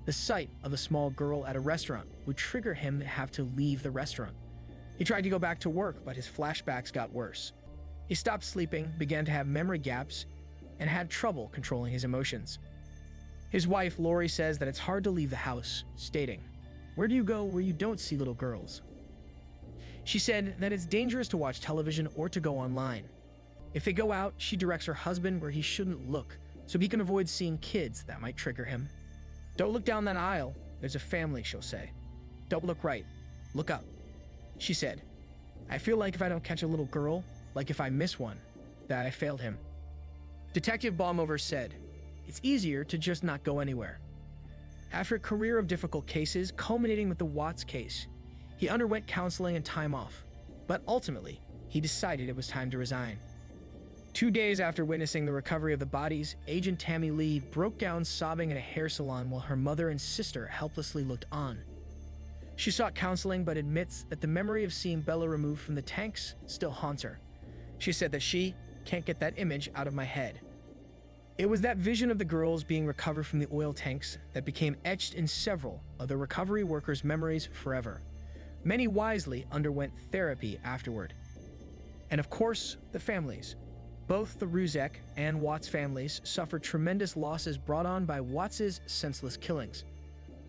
The sight of a small girl at a restaurant would trigger him to have to leave the restaurant. He tried to go back to work, but his flashbacks got worse. He stopped sleeping, began to have memory gaps, and had trouble controlling his emotions. His wife, Lori, says that it's hard to leave the house, stating, "Where do you go where you don't see little girls?" She said that it's dangerous to watch television or to go online. If they go out, she directs her husband where he shouldn't look, so he can avoid seeing kids that might trigger him. "Don't look down that aisle, there's a family," she'll say. "Don't look right, look up." She said, "I feel like if I don't catch a little girl, like if I miss one, that I failed him." Detective Baumover said, "It's easier to just not go anywhere." After a career of difficult cases, culminating with the Watts case, he underwent counseling and time off, but ultimately, he decided it was time to resign. 2 days after witnessing the recovery of the bodies, Agent Tammy Lee broke down sobbing in a hair salon while her mother and sister helplessly looked on. She sought counseling but admits that the memory of seeing Bella removed from the tanks still haunts her. She said that she can't get that image out of my head. It was that vision of the girls being recovered from the oil tanks that became etched in several of the recovery workers' memories forever. Many wisely underwent therapy afterward. And of course, the families. Both the Ruzek and Watts families suffered tremendous losses brought on by Watts's senseless killings.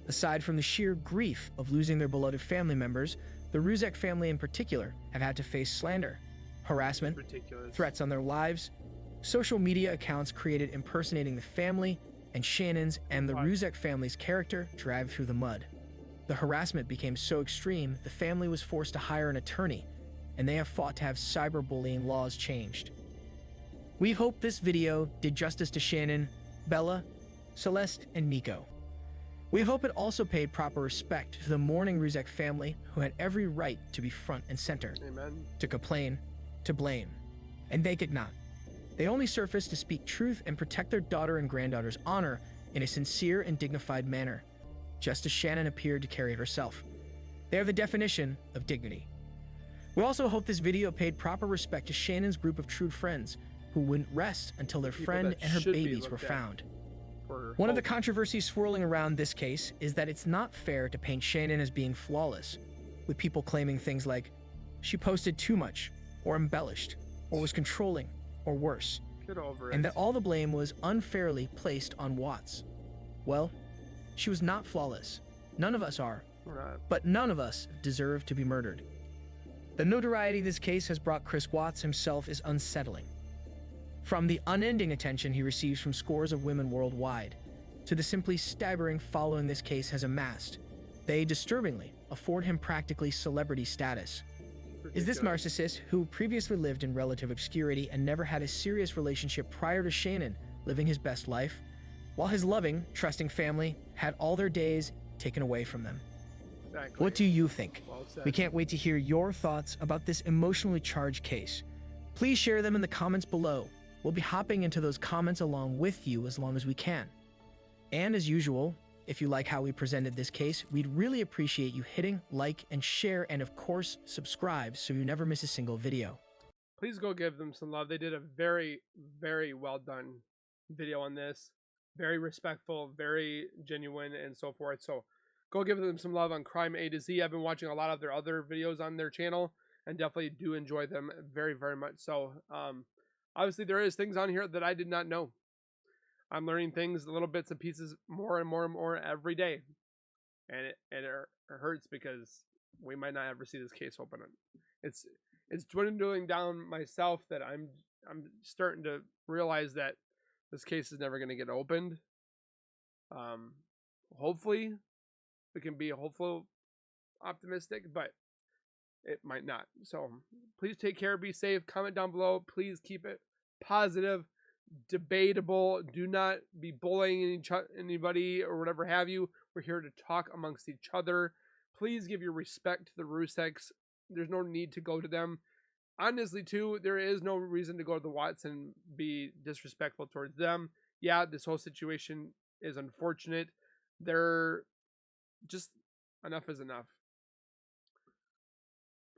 Aside from the sheer grief of losing their beloved family members, the Ruzek family in particular have had to face slander, harassment, threats on their lives, social media accounts created impersonating the family, and Shannon's and the Ruzek family's character dragged through the mud. The harassment became so extreme, the family was forced to hire an attorney, and they have fought to have cyberbullying laws changed. We hope this video did justice to Shannon, Bella, Celeste, and Nico. We hope it also paid proper respect to the mourning Ruzek family who had every right to be front and center, Amen. to complain, to blame, and they could not. They only surfaced to speak truth and protect their daughter and granddaughter's honor in a sincere and dignified manner, just as Shannon appeared to carry it herself. They are the definition of dignity. We also hope this video paid proper respect to Shannon's group of true friends who wouldn't rest until their friend and her babies were found. One of the controversies swirling around this case is that it's not fair to paint Shannon as being flawless, with people claiming things like she posted too much, or embellished, or was controlling, or worse, Get over it. and that all the blame was unfairly placed on Watts. Well, she was not flawless. None of us are. We're not. But none of us deserve to be murdered. The notoriety this case has brought Chris Watts himself is unsettling. From the unending attention he receives from scores of women worldwide, to the simply staggering following this case has amassed, they disturbingly afford him practically celebrity status. Is this narcissist, who previously lived in relative obscurity and never had a serious relationship prior to Shannon, living his best life, while his loving, trusting family had all their days taken away from them? Exactly. What do you think? Well said. We can't wait to hear your thoughts about this emotionally charged case. Please share them in the comments below. We'll be hopping into those comments along with you as long as we can. And as usual, if you like how we presented this case, we'd really appreciate you hitting like and share, and of course, subscribe so you never miss a single video. Please go give them some love. They did a very, very well done video on this. Very respectful, very genuine, and so forth. So go give them some love on Crime A to Z. I've been watching a lot of their other videos on their channel and definitely do enjoy them very, very much. So obviously there is things on here that I did not know. I'm learning things, little bits and pieces, more and more and more every day. And it hurts because we might not ever see this case open. It's dwindling down myself that I'm starting to realize that this case is never going to get opened. Hopefully we can be hopeful optimistic, but it might not. So please take care, be safe, comment down below. Please keep it positive, debatable. Do not be bullying anybody or whatever have you. We're here to talk amongst each other. Please give your respect to the Ruseks. There's no need to go to them. Honestly, too, there is no reason to go to the Watts and be disrespectful towards them. Yeah, this whole situation is unfortunate. They're just, enough is enough.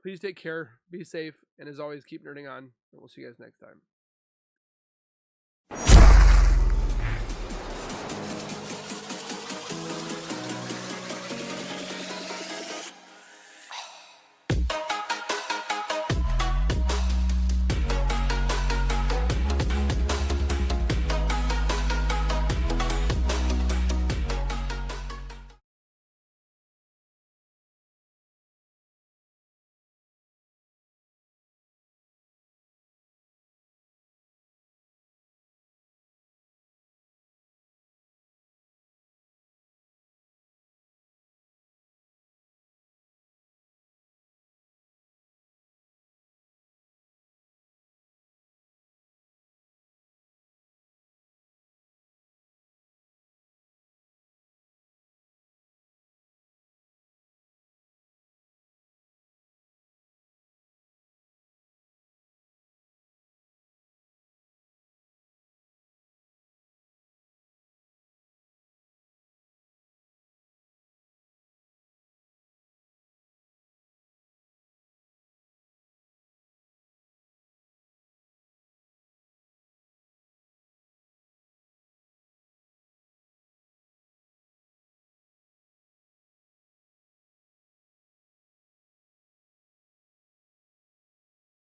Please take care, be safe, and as always, keep nerding on, and we'll see you guys next time.